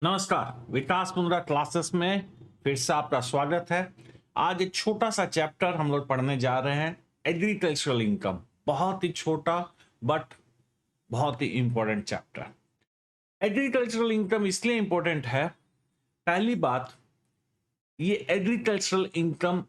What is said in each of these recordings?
नमस्कार, विकास मुद्रा क्लासेस में फिर से आपका स्वागत है। आज एक छोटा सा चैप्टर हम लोग पढ़ने जा रहे हैं, एग्रीकल्चरल इनकम। बहुत ही छोटा बट बहुत ही इंपॉर्टेंट चैप्टर। एग्रीकल्चरल इनकम इसलिए इंपॉर्टेंट है, पहली बात, ये एग्रीकल्चरल इनकम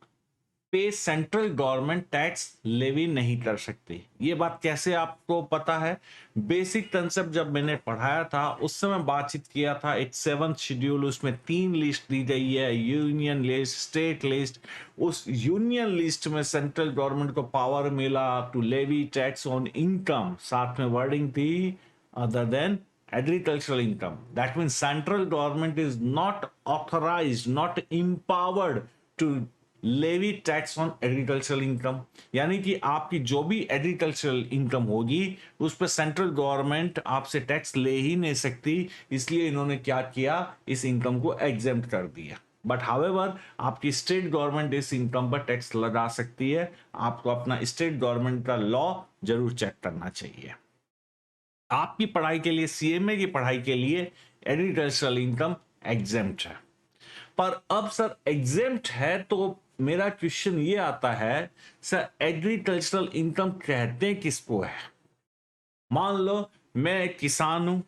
पे सेंट्रल गवर्नमेंट टैक्स लेवी नहीं कर सकती। ये बात कैसे आपको पता है? बेसिक कंसेप्ट जब मैंने पढ़ाया था उस समय बातचीत किया था। एक 7th शेड्यूल, उसमें 3 लिस्ट दी गई है, यूनियन लिस्ट, स्टेट लिस्ट। उस यूनियन लिस्ट में सेंट्रल गवर्नमेंट को पावर मिला to levy tax on income. साथ में वर्डिंग थी other than agricultural income. That means central government is not authorized, not empowered to levy tax on agricultural income. यानी कि आपकी जो भी एग्रीकल्चरल इनकम होगी उस पर सेंट्रल गवर्नमेंट आपसे टैक्स ले ही नहीं सकती। इसलिए इन्होंने क्या किया, इस इनकम को एग्जेम्प्ट कर दिया। बट हाउएवर आपकी स्टेट गवर्नमेंट इस इनकम पर टैक्स लगा सकती है। आपको अपना स्टेट गवर्नमेंट का लॉ जरूर चेक करना चाहिए। आपकी पढ़ाई के लिए, सीएमए की पढ़ाई के लिए एग्रीकल्चरल इनकम एग्जेम्प्ट है। पर अब सर एग्जेम्प्ट है तो मेरा क्वेश्चन ये आता है, सर एग्रीकल्चरल इनकम कहते किसको है? मान लो मैं एक किसान हूं,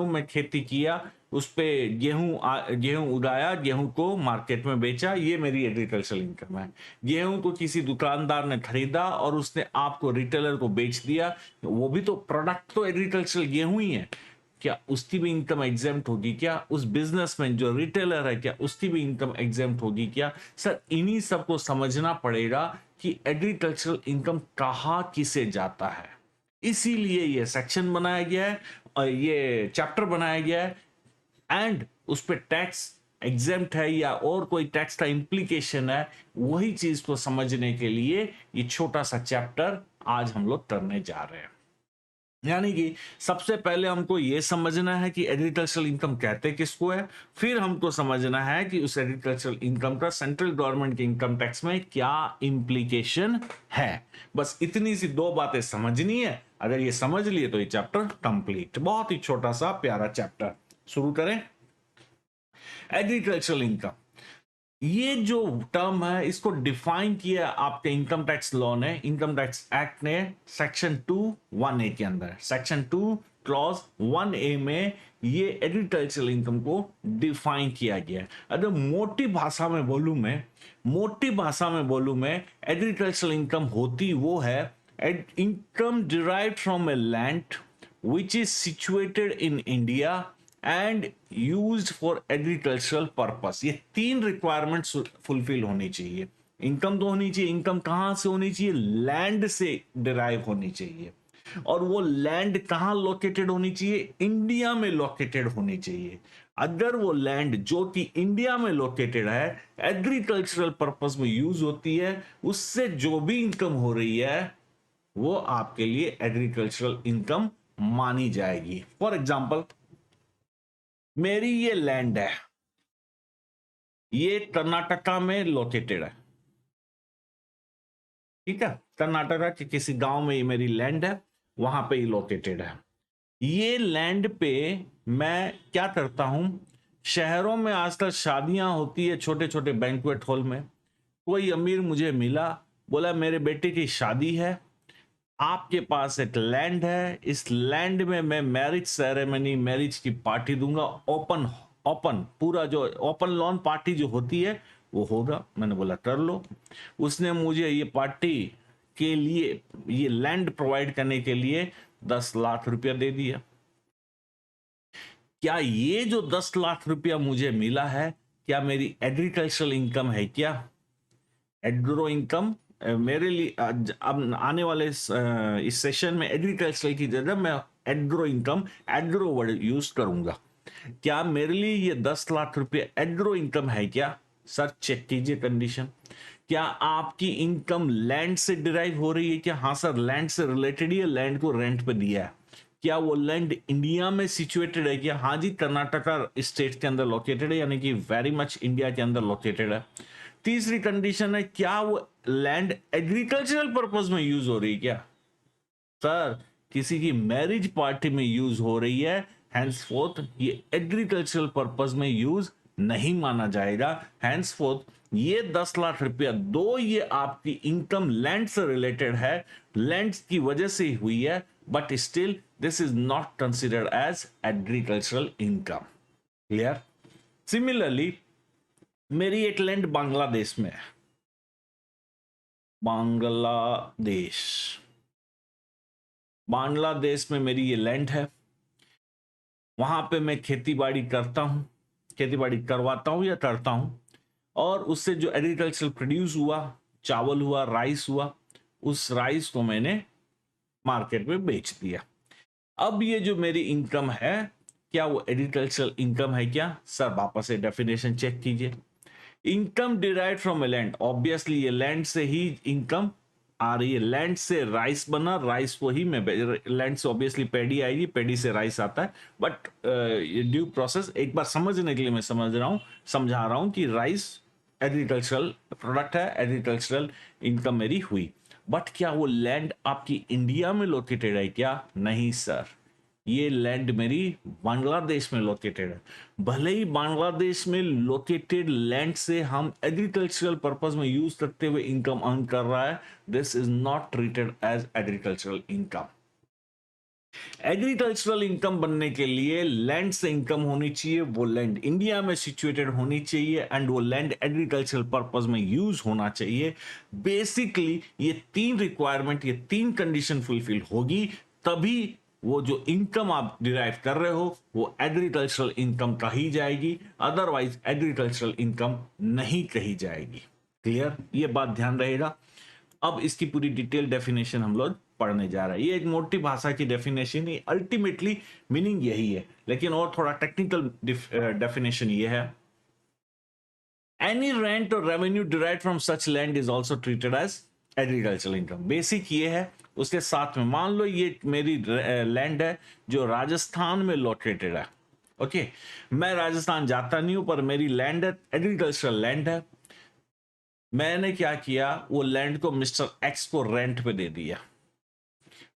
मैं खेती किया, उस पे गेहूं उगाया, गेहूं को मार्केट में बेचा, ये मेरी एग्रीकल्चरल इनकम है। गेहूं को किसी दुकानदार ने खरीदा और उसने आपको रिटेलर को बेच दिया, वो भी तो प्रोडक्ट तो एग्रीकल्चरल गेहूं ही है। क्या उसकी भी इनकम एग्जेम्प्ट होगी? क्या उस बिजनेसमैन जो रिटेलर है, क्या उसकी भी इनकम एग्जेम्प्ट होगी? क्या सर इन्हीं सबको समझना पड़ेगा कि एग्रीकल्चरल इनकम कहाँ किसे जाता है। इसीलिए ये सेक्शन बनाया गया है और ये चैप्टर बनाया गया है। एंड उस पर टैक्स एग्जेम्प्ट है या और कोई टैक्स का इंप्लीकेशन है, वही चीज को समझने के लिए ये छोटा सा चैप्टर आज हम लोग करने जा रहे हैं। यानी कि सबसे पहले हमको यह समझना है कि एग्रीकल्चरल इनकम कहते किसको है, फिर हमको समझना है कि उस एग्रीकल्चरल इनकम का सेंट्रल गवर्नमेंट के इनकम टैक्स में क्या इंप्लीकेशन है। बस इतनी सी दो बातें समझनी है। अगर ये समझ लिए तो ये चैप्टर कंप्लीट। बहुत ही छोटा सा प्यारा चैप्टर। शुरू करें। एग्रीकल्चरल इनकम, ये जो टर्म है इसको डिफाइन किया आपके इनकम टैक्स लॉ ने, इनकम टैक्स एक्ट ने, सेक्शन 2(1)(a) के अंदर। सेक्शन 2 क्लॉज 1(a) में ये एग्रीकल्चरल इनकम को डिफाइन किया गया है। अगर मोटी भाषा में बोलूं मैं एग्रीकल्चरल इनकम होती वो है income derived from a land which is situated in India and used for agricultural purpose. ये 3 रिक्वायरमेंट्स फुलफिल होनी चाहिए। इनकम तो होनी चाहिए, इनकम कहां से होनी चाहिए? लैंड से डिराइव होनी चाहिए। और वो लैंड कहां लोकेटेड होनी चाहिए? इंडिया में लोकेटेड होनी चाहिए। अगर वो लैंड जो कि इंडिया में लोकेटेड है एग्रीकल्चरल पर्पस में यूज होती है, उससे जो भी इनकम हो रही है वो आपके लिए एग्रीकल्चरल इनकम मानी जाएगी। फॉर एग्जाम्पल, मेरी ये लैंड है, ये कर्नाटका में लोकेटेड है। ठीक है, कर्नाटका के किसी गांव में ये मेरी लैंड है, वहां पे ही लोकेटेड है। ये लैंड पे मैं क्या करता हूं, शहरों में आजकल शादियां होती है छोटे छोटे बैंक्वेट हॉल में। कोई अमीर मुझे मिला, बोला मेरे बेटे की शादी है, आपके पास एक लैंड है, इस लैंड में मैं मैरिज सेरेमनी, मैरिज की पार्टी दूंगा, ओपन ओपन पूरा जो ओपन लॉन पार्टी जो होती है वो होगा। मैंने बोला कर लो। उसने मुझे ये पार्टी के लिए, ये लैंड प्रोवाइड करने के लिए 10 लाख रुपया दे दिया। क्या ये जो 10 लाख रुपया मुझे मिला है, क्या मेरी एग्रीकल्चरल इनकम है? क्या एग्रो इनकम मेरे लिए अब आने वाले इस सेशन में एग्रीकल्चर की जगह मैं agro income, agro word use करूंगा। क्या मेरे लिए ये 10 लाख रुपए एग्रो इनकम है? क्या सर चेक कीजिए कंडीशन। क्या आपकी इनकम लैंड से डिराइव हो रही है? क्या हाँ सर, लैंड से रिलेटेड ही है, लैंड को रेंट पे दिया है। क्या वो लैंड इंडिया में सिचुएटेड है? क्या हाँ जी, कर्नाटका स्टेट के अंदर लोकेटेड है, यानी कि वेरी मच इंडिया के अंदर लोकेटेड है। तीसरी कंडीशन है, क्या वो लैंड एग्रीकल्चरल पर्पस में यूज हो रही है? क्या सर किसी की मैरिज पार्टी में यूज हो रही है, हैंसफोर्थ ये एग्रीकल्चरल पर्पज में यूज नहीं माना जाएगा। हैंसफोर्थ ये 10 लाख रुपया दो ये आपकी इनकम लैंड से रिलेटेड है, लैंड की वजह से ही हुई है, but still this is not considered as agricultural income. Clear? Similarly मेरी एक लैंड बांग्लादेश में है, बांग्लादेश में मेरी ये लैंड है, वहां पे मैं खेती बाड़ी करता हूं, खेती बाड़ी करवाता हूं या करता हूं, और उससे जो एग्रीकल्चर प्रोड्यूस हुआ, चावल हुआ, राइस हुआ, उस राइस को मैंने मार्केट में बेच दिया। अब ये जो मेरी इनकम है, क्या वो एग्रीकल्चरल इनकम है क्या? सर वापस से डेफिनेशन चेक कीजिए। Income derive from a land, obviously ये लैंड से ही इनकम आ रही है, लैंड से राइस बना, राइस को ही मैं लैंड से ऑब्वियसली पैडी आएगी, पैडी से राइस आता है, बट ये ड्यू प्रोसेस एक बार समझने के लिए मैं समझा रहा हूं कि राइस एग्रीकल्चरल प्रोडक्ट है, एग्रीकल्चरल इनकम मेरी हुई। बट क्या वो लैंड आपकी इंडिया में लोकेटेड है क्या? नहीं सर, ये लैंड मेरी बांग्लादेश में लोकेटेड है। भले ही बांग्लादेश में लोकेटेड लैंड से हम एग्रीकल्चरल पर्पस में यूज करते हुए इनकम अर्न कर रहा है, this is not treated as agricultural income. Agricultural income बनने के लिए लैंड से इनकम होनी चाहिए, वो लैंड इंडिया में सिचुएटेड होनी चाहिए, एंड वो लैंड एग्रीकल्चरल पर्पस में यूज होना चाहिए। बेसिकली ये तीन रिक्वायरमेंट, ये तीन कंडीशन फुलफिल होगी, तभी वो जो इनकम आप डिराइव कर रहे हो वो एग्रीकल्चरल इनकम कही जाएगी, अदरवाइज एग्रीकल्चरल इनकम नहीं कही जाएगी। क्लियर? ये बात ध्यान रहेगा। अब इसकी पूरी डिटेल डेफिनेशन हम लोग पढ़ने जा रहे हैं। ये एक मोटी भाषा की डेफिनेशन है, अल्टीमेटली मीनिंग यही है, लेकिन और थोड़ा टेक्निकल डेफिनेशन ये है, एनी रेंट और revenue derived from such land is also treated as agricultural income. Basic ये है। उसके साथ में मान लो ये मेरी लैंड है जो राजस्थान में लोकेटेड है, ओके, मैं राजस्थान जाता नहीं हूं, पर मेरी लैंड है, एग्रीकल्चरल लैंड है, मैंने क्या किया, वो लैंड को मिस्टर एक्स को रेंट पे दे दिया,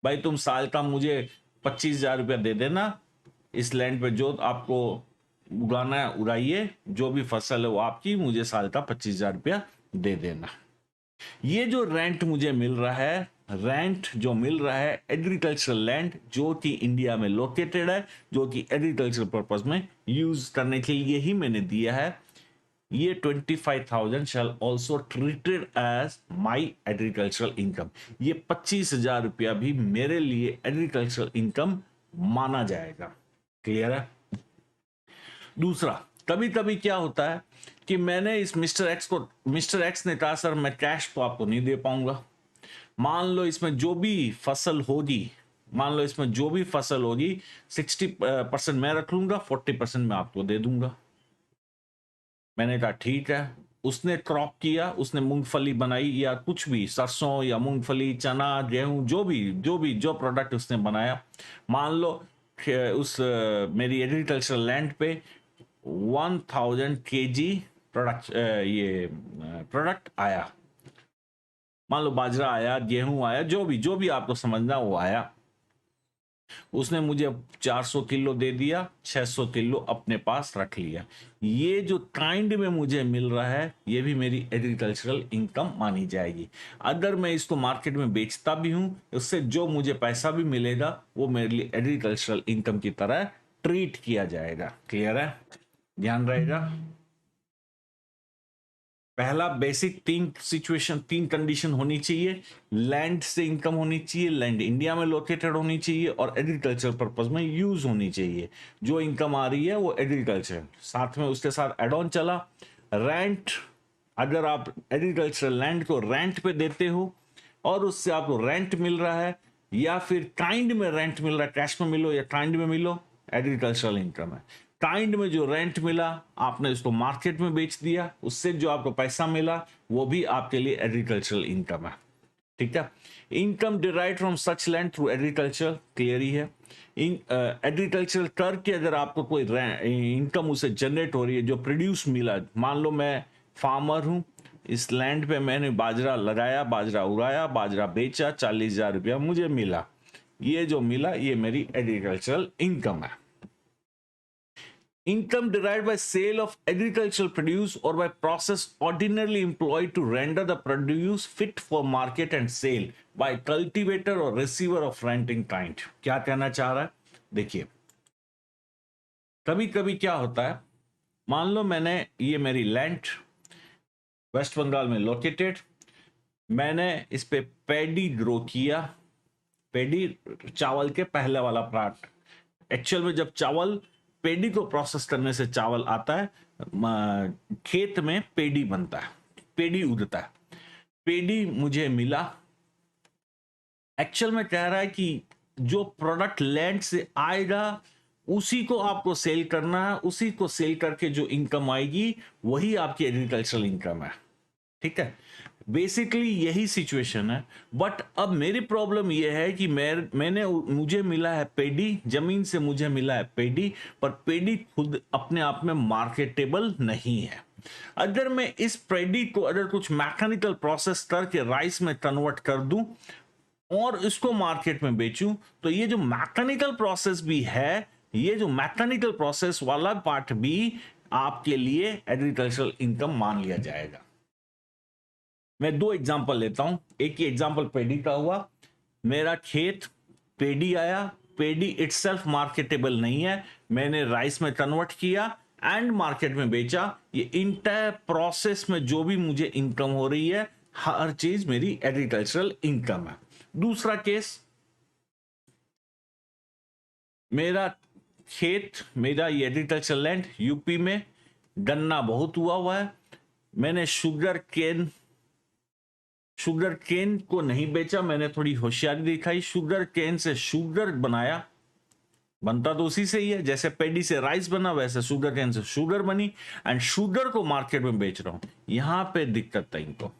भाई तुम साल का मुझे 25,000 रुपया दे देना, इस लैंड पे जो आपको उगाना है उगाइए, जो भी फसल है वो आपकी, मुझे साल का 25,000 रुपया दे देना। ये जो रेंट मुझे मिल रहा है, रेंट जो मिल रहा है एग्रीकल्चरल लैंड जो कि इंडिया में लोकेटेड है, जो कि एग्रीकल्चर पर्पस में यूज करने के लिए ही मैंने दिया है, ये 25,000 shall also treated as my agricultural income. ये 25,000 रुपया भी मेरे लिए एग्रीकल्चरल इनकम माना जाएगा। क्लियर है? दूसरा, कभी कभी क्या होता है कि मैंने इस मिस्टर एक्स ने कहा सर मैं कैश तो आपको नहीं दे पाऊंगा, मान लो इसमें जो भी फसल होगी, 60% मैं रख लूंगा, 40% मैं आपको दे दूंगा। मैंने कहा ठीक है। उसने क्रॉप किया, उसने मूंगफली बनाई या कुछ भी, सरसों या मूंगफली, चना, गेहूं, जो प्रोडक्ट उसने बनाया, मान लो उस मेरी एग्रीकल्चरल लैंड पे 1000 केजी प्रोडक्ट प्रोडक्ट आया, मान लो बाजरा आया, गेहूं आया, जो भी आपको समझना वो आया, उसने मुझे 400 किलो दे दिया, 600 किलो अपने पास रख लिया। ये जो काइंड में मुझे मिल रहा है ये भी मेरी एग्रीकल्चरल इनकम मानी जाएगी। अगर मैं इसको मार्केट में बेचता भी हूं, उससे जो मुझे पैसा भी मिलेगा वो मेरे लिए एग्रीकल्चरल इनकम की तरह ट्रीट किया जाएगा। क्लियर है? ध्यान रहेगा। पहला बेसिक तीन कंडीशन होनी चाहिए, लैंड से इनकम होनी चाहिए, लैंड इंडिया में लोकेटेड होनी चाहिए, और एग्रीकल्चर पर्पस में यूज होनी चाहिए। जो इनकम आ रही है वो एग्रीकल्चर, साथ में उसके साथ एड ऑन चला रेंट। अगर आप एग्रीकल्चरल लैंड को रेंट पे देते हो और उससे आपको रेंट मिल रहा है, या फिर काइंड में रेंट मिल रहा है, कैश में मिलो या काइंड में मिलो, एग्रीकल्चरल इनकम है। काइंड में जो रेंट मिला आपने उसको मार्केट में बेच दिया, उससे जो आपको पैसा मिला वो भी आपके लिए एग्रीकल्चरल इनकम है। ठीक है? Income derive from such land through agriculture, clear ही है। एग्रीकल्चर करके अगर आपको कोई इनकम उसे जनरेट हो रही है, जो प्रोड्यूस मिला, मान लो मैं फार्मर हूं, इस लैंड पे मैंने बाजरा लगाया, बाजरा उगाया, बाजरा बेचा, 40,000 रुपया मुझे मिला, ये जो मिला ये मेरी एग्रीकल्चरल इनकम है। income derived by sale of agricultural produce or by process ordinarily employed to render the produce fit for market and sale by cultivator or receiver of rent in kind. क्या कहना चाह रहा है? देखिए, कभी कभी क्या होता है, मान लो मैंने ये मेरी लैंड वेस्ट बंगाल में लोकेटेड, मैंने इस पे पैडी ग्रो किया, पैडी चावल के पहले वाला प्लांट। एक्चुअल में जब चावल पेडी को प्रोसेस करने से चावल आता है, खेत में पेडी बनता है, पेडी उगता है, पेडी मुझे मिला। एक्चुअल में कह रहा है कि जो प्रोडक्ट लैंड से आएगा उसी को आपको सेल करना है, उसी को सेल करके जो इनकम आएगी वही आपकी एग्रीकल्चरल इनकम है। ठीक है, बेसिकली यही सिचुएशन है। बट अब मेरी प्रॉब्लम यह है कि मुझे मिला है पेडी, जमीन से मुझे मिला है पेडी, पर पेडी खुद अपने आप में मार्केटेबल नहीं है। अगर मैं इस पेडी को अगर कुछ मैकेनिकल प्रोसेस करके राइस में कन्वर्ट कर दूं और इसको मार्केट में बेचूं, तो ये जो मैकेनिकल प्रोसेस भी है, ये जो मैकेनिकल प्रोसेस वाला पार्ट भी आपके लिए एग्रीकल्चरल इनकम मान लिया जाएगा। मैं दो एग्जांपल लेता हूं। एक ही एग्जांपल पेडी का हुआ, मेरा खेत पेडी आया, पेडी इटसेल्फ मार्केटेबल नहीं है, मैंने राइस में कन्वर्ट किया एंड मार्केट में बेचा। ये इंटायर प्रोसेस में जो भी मुझे इनकम हो रही है, हर चीज मेरी एग्रीकल्चरल इनकम है। दूसरा केस, मेरा खेत, मेरा ये एग्रीकल्चरल लैंड यूपी में गन्ना बहुत हुआ है, मैंने शुगर केन को नहीं बेचा, मैंने थोड़ी होशियारी दिखाई, शुगर केन से शुगर बनाया, बनता तो उसी से ही है, जैसे पेडी से राइस बना वैसे शुगर केन से शुगर बनी, एंड शुगर को मार्केट में बेच रहा हूं। यहां पे दिक्कत है इनको।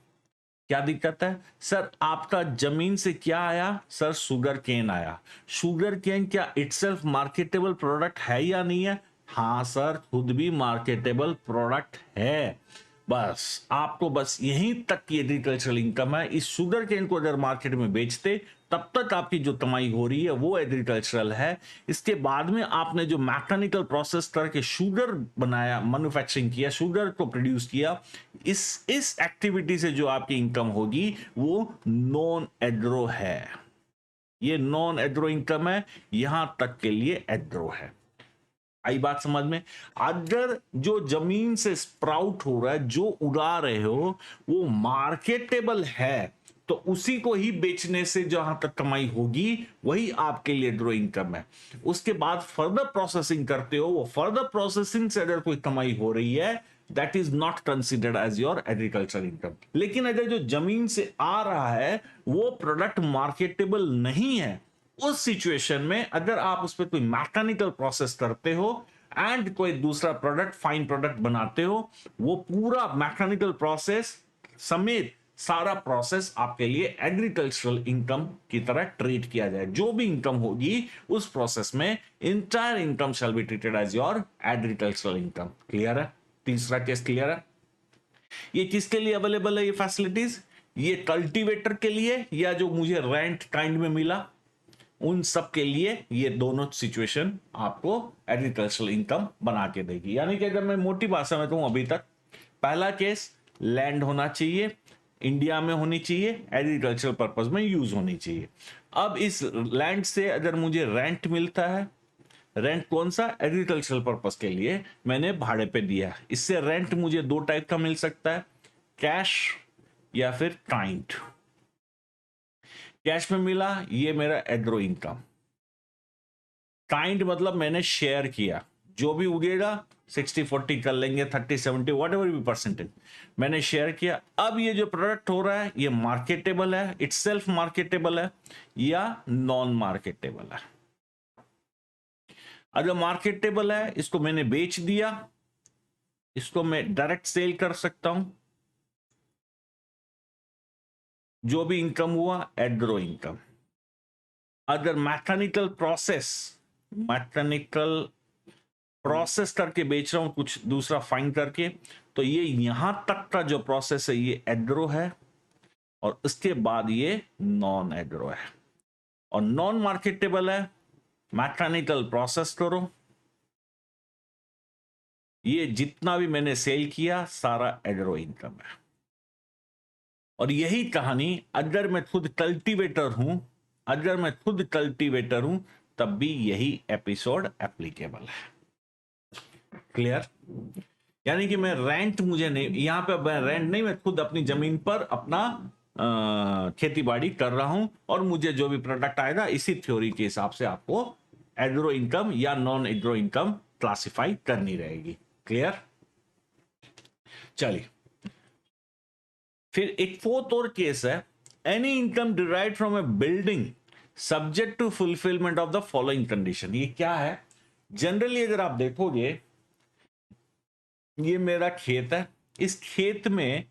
क्या दिक्कत है सर? आपका जमीन से क्या आया सर? शुगर केन आया। शुगर केन क्या इटसेल्फ मार्केटेबल प्रोडक्ट है या नहीं है? हाँ सर, खुद भी मार्केटेबल प्रोडक्ट है। बस आपको बस यहीं तक की एग्रीकल्चरल इनकम है। इस शुगर केन को अगर मार्केट में बेचते तब तक आपकी जो कमाई हो रही है वो एग्रीकल्चरल है। इसके बाद में आपने जो मैकेनिकल प्रोसेस करके शुगर बनाया, मैन्युफैक्चरिंग किया, शुगर को प्रोड्यूस किया, इस एक्टिविटी से जो आपकी इनकम होगी वो नॉन एग्रो है। ये नॉन एग्रो इनकम है, यहां तक के लिए एग्रो है। आई बात समझ में? अगर जो जमीन से स्प्राउट हो रहा है, जो उगा रहे हो, वो मार्केटेबल है, तो उसी को ही बेचने से जहां तक कमाई होगी वही आपके लिए एग्रो इनकम है। उसके बाद फर्दर प्रोसेसिंग करते हो, वो फर्दर प्रोसेसिंग से अगर कोई कमाई हो रही है, that is not considered as your agriculture income. लेकिन अगर जो जमीन से आ रहा है वो प्रोडक्ट मार्केटेबल नहीं है, उस सिचुएशन में अगर आप उस पर कोई मैकेनिकल प्रोसेस करते हो एंड कोई दूसरा प्रोडक्ट, फाइन प्रोडक्ट बनाते हो, वो पूरा मैकेनिकल प्रोसेस समेत सारा प्रोसेस आपके लिए एग्रीकल्चरल इनकम की तरह ट्रीट किया जाए। जो भी इनकम होगी उस प्रोसेस में entire income shall be treated as your agricultural income. Clear है? तीसरा केस क्लियर है? ये किसके लिए अवेलेबल है ये फैसिलिटीज? ये कल्टीवेटर के लिए या जो मुझे रेंट काइंड में मिला, उन सब के लिए ये दोनों सिचुएशन आपको एग्रीकल्चरल इनकम बना के देगी। यानी कि अगर मैं मोटी भाषा में कहूं, अभी तक पहला केस, लैंड होना चाहिए, इंडिया में होनी चाहिए, एग्रीकल्चरल पर्पस में यूज होनी चाहिए। अब इस लैंड से अगर मुझे रेंट मिलता है, रेंट कौन सा? एग्रीकल्चरल पर्पस के लिए मैंने भाड़े पे दिया। इससे रेंट मुझे दो टाइप का मिल सकता है, कैश या फिर काइंड। कैश में मिला, ये मेरा एग्रो इनकम। काइंड मतलब मैंने शेयर किया, जो भी उगेगा 60-40 कर लेंगे, 30-70 वॉट एवर भी परसेंटेज मैंने शेयर किया। अब ये जो प्रोडक्ट हो रहा है ये मार्केटेबल है, इटसेल्फ मार्केटेबल है या नॉन मार्केटेबल है? अगर मार्केटेबल है, इसको मैंने बेच दिया, इसको मैं डायरेक्ट सेल कर सकता हूं, जो भी इनकम हुआ एग्रो इनकम। अगर मैकेनिकल प्रोसेस करके बेच रहा हूं, कुछ दूसरा फाइन करके, तो ये यहां तक का जो प्रोसेस है ये एग्रो है, और उसके बाद ये नॉन एग्रो है। और नॉन मार्केटेबल है, मैकेनिकल प्रोसेस करो, ये जितना भी मैंने सेल किया सारा एग्रो इनकम है। और यही कहानी अगर मैं खुद कल्टीवेटर हूं, तब भी यही एपिसोड एप्लीकेबल है। क्लियर? यानी कि मैं रेंट मुझे नहीं, यहां पे मैं रेंट नहीं, मैं खुद अपनी जमीन पर अपना खेती बाड़ी कर रहा हूं और मुझे जो भी प्रोडक्ट आएगा इसी थ्योरी के हिसाब से आपको एग्रो इनकम या नॉन एग्रो इनकम क्लासिफाई करनी रहेगी। क्लियर? चलिए, फिर एक फोर्थ और केस है, any income derive from a building subject to fulfilment of the following condition. ये क्या है? जनरली अगर आप देखोगे, ये मेरा खेत है, इस खेत में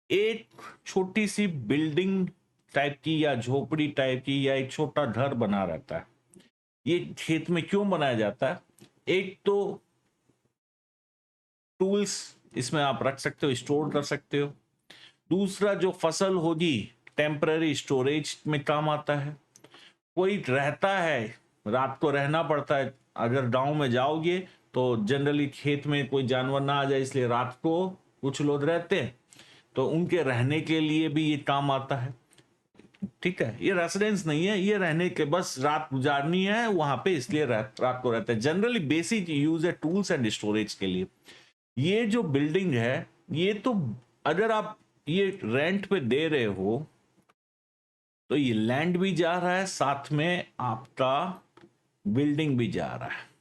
एक छोटी सी बिल्डिंग टाइप की या झोपड़ी टाइप की या एक छोटा घर बना रहता है। ये खेत में क्यों बनाया जाता है? एक तो टूल्स इसमें आप रख सकते हो, स्टोर कर सकते हो। दूसरा, जो फसल होगी टेम्पररी स्टोरेज में काम आता है। कोई रहता है, रात को रहना पड़ता है, अगर गांव में जाओगे तो जनरली खेत में कोई जानवर ना आ जाए इसलिए रात को कुछ लोग रहते हैं, तो उनके रहने के लिए भी ये काम आता है। ठीक है, ये रेसिडेंस नहीं है, ये रहने के बस रात गुजारनी है वहां पे, इसलिए रात को रहते हैं। जनरली बेसिक यूज है टूल्स एंड स्टोरेज के लिए। ये जो बिल्डिंग है, ये तो अगर आप ये रेंट पे दे रहे हो तो ये लैंड भी जा रहा है, साथ में आपका बिल्डिंग भी जा रहा है।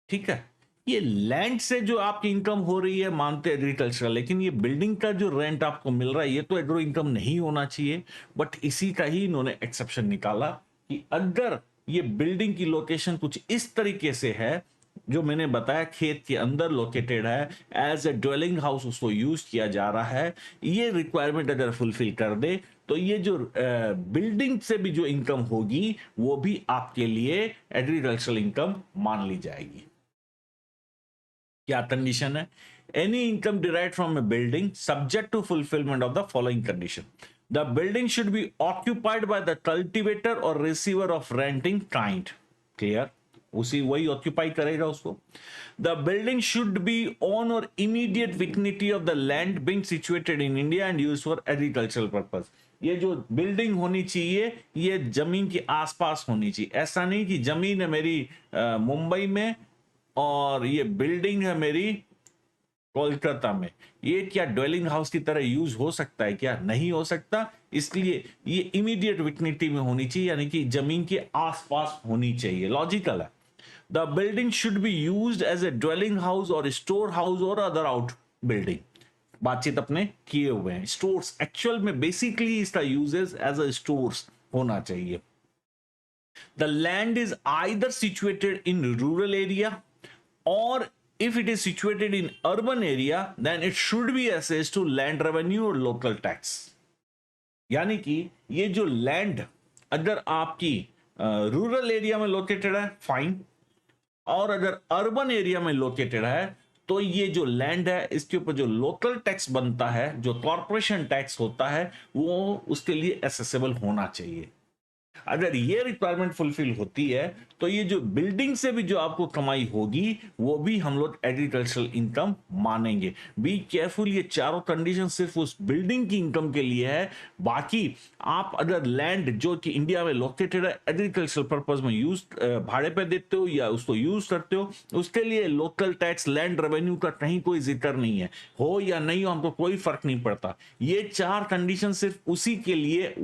ठीक है, ये लैंड से जो आपकी इनकम हो रही है मानते एग्रीकल्चर, लेकिन ये बिल्डिंग का जो रेंट आपको मिल रहा है ये तो एग्रो इनकम नहीं होना चाहिए। बट इसी का ही इन्होंने एक्सेप्शन निकाला कि अगर ये बिल्डिंग की लोकेशन कुछ इस तरीके से है जो मैंने बताया, खेत के अंदर लोकेटेड है, एज ए ड्वेलिंग हाउस उसको यूज किया जा रहा है, ये रिक्वायरमेंट अगर फुलफिल कर दे तो ये जो बिल्डिंग से भी जो इनकम होगी वो भी आपके लिए एग्रीकल्चरल इनकम मान ली जाएगी। क्या कंडीशन है? Any income derive from a building subject to fulfilment of the following condition. The building should be occupied by the cultivator or receiver of renting kind. Clear? उसी वही ऑक्यूपाई करेगा उसको। The building should be on or immediate vicinity of the land being situated in India and used for agricultural purpose. ये जो building होनी चाहिए ये जमीन के आसपास होनी चाहिए। ऐसा नहीं कि जमीन है मेरी मुंबई में और ये बिल्डिंग है मेरी कोलकाता में, ये क्या ड्वेलिंग हाउस की तरह यूज हो सकता है? क्या नहीं हो सकता। इसलिए ये इमीडिएट विकनिटी में होनी चाहिए, यानी कि जमीन के आसपास होनी चाहिए। लॉजिकल है। The building should be used as a dwelling house और स्टोर हाउस और अदर आउट बिल्डिंग। बातचीत अपने किए हुए हैं। स्टोर्स एक्चुअल में बेसिकली इसका यूजेस एज अ स्टोर्स होना चाहिए। The land is either situated in rural area or if it is situated in urban area then it should be assessed to land revenue or local tax। यानी कि ये जो land अगर आपकी rural area में located है fine, और अगर अर्बन एरिया में लोकेटेड है तो ये जो लैंड है इसके ऊपर जो लोकल टैक्स बनता है, जो कॉर्पोरेशन टैक्स होता है, वो उसके लिए एसेसेबल होना चाहिए। अगर ये रिक्वायरमेंट फुलफिल होती है तो ये जो बिल्डिंग से भी जो आपको कमाई होगी वो भी हम लोग एग्रीकल्चरल इनकम मानेंगे। बी केयरफुल, ये चारों कंडीशन सिर्फ उस बिल्डिंग की इनकम के लिए है। बाकी आप अगर लैंड जो कि इंडिया में लोकेटेड है एग्रीकल्चरल पर्पज में यूज भाड़े पे देते हो या उसको यूज करते हो, उसके लिए लोकल टैक्स लैंड रेवेन्यू का कहीं कोई जिक्र नहीं है। हो या नहीं हो हमको कोई फर्क नहीं पड़ता। ये चार कंडीशन सिर्फ उसी के लिए,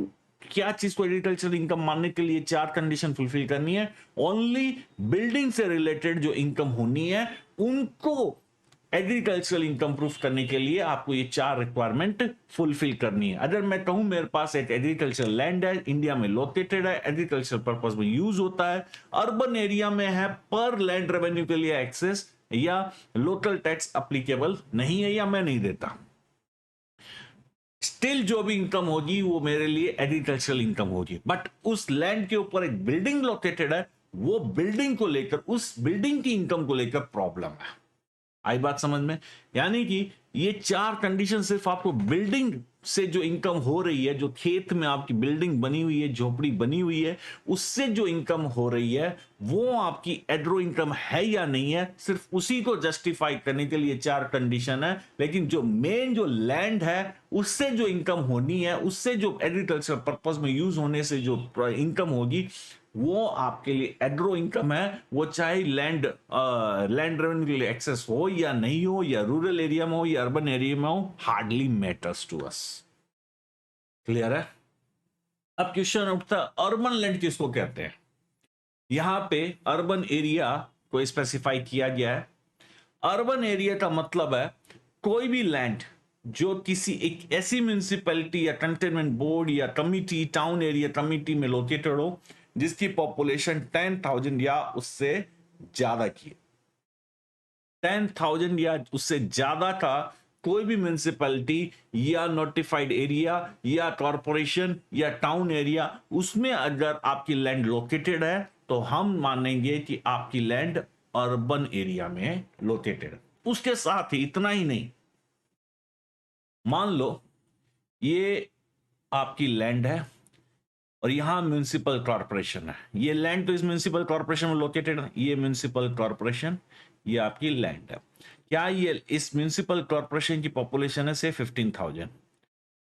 क्या चीज को एग्रीकल्चरल इनकम मानने के लिए चार कंडीशन फुलफिल करनी है। ओनली बिल्डिंग से रिलेटेड जो इनकम होनी है उनको एग्रीकल्चरल इनकम प्रूफ करने के लिए आपको ये चार रिक्वायरमेंट फुलफिल करनी है। अगर मैं कहूं मेरे पास एक एग्रीकल्चर लैंड है, इंडिया में लोकेटेड है, एग्रीकल्चर पर्पस में यूज होता है, अर्बन एरिया में है, पर लैंड रेवेन्यू के लिए एक्सेस या लोकल टैक्स अप्लीकेबल नहीं है या मैं नहीं देता, स्टिल जो भी इनकम होगी वो मेरे लिए एग्रीकल्चरल इनकम होगी। बट उस लैंड के ऊपर एक बिल्डिंग लोकेटेड है, वो बिल्डिंग को लेकर, उस बिल्डिंग की इनकम को लेकर प्रॉब्लम है। आई बात समझ में? यानी कि ये 4 कंडीशन सिर्फ आपको बिल्डिंग से जो इनकम हो रही है, जो खेत में आपकी बिल्डिंग बनी हुई है, झोपड़ी बनी हुई है, उससे जो इनकम हो रही है, वो आपकी एग्रो इनकम है या नहीं है, सिर्फ उसी को जस्टिफाई करने के लिए 4 कंडीशन है। लेकिन जो मेन जो लैंड है, उससे जो इनकम होनी है, उससे जो एग्रीकल्चर पर्पज में यूज होने से जो इनकम होगी, वो आपके लिए एग्रो इनकम है। वो चाहे लैंड रेवेन्यू के लिए एक्सेस हो या नहीं हो, या रूरल एरिया में हो या अर्बन एरिया में हो, hardly matters to us. Clear है? अब क्वेश्चन उठता है, अर्बन लैंड किसको कहते हैं? यहां पे अर्बन एरिया को स्पेसिफाई किया गया है। अर्बन एरिया का मतलब है कोई भी लैंड जो किसी एक ऐसी म्यूनिसिपैलिटी या कंटेनमेंट बोर्ड या कमिटी, टाउन एरिया कमिटी में लोकेटेड हो जिसकी पॉपुलेशन 10,000 या उससे ज्यादा की, 10,000 या उससे ज्यादा का कोई भी म्यूनिसिपैलिटी या नोटिफाइड एरिया या कॉरपोरेशन या टाउन एरिया, उसमें अगर आपकी लैंड लोकेटेड है तो हम मानेंगे कि आपकी लैंड अर्बन एरिया में लोकेटेड है। उसके साथ ही इतना ही नहीं, मान लो ये आपकी लैंड है और यहां म्युनिसिपल कॉर्पोरेशन है। ये लैंड तो इस म्युनिसिपल कॉर्पोरेशन में लोकेटेड है, ये म्युनिसिपल कॉर्पोरेशन, ये आपकी लैंड है। क्या ये इस म्युनिसिपल कॉर्पोरेशन की पॉपुलेशन है से 15,000?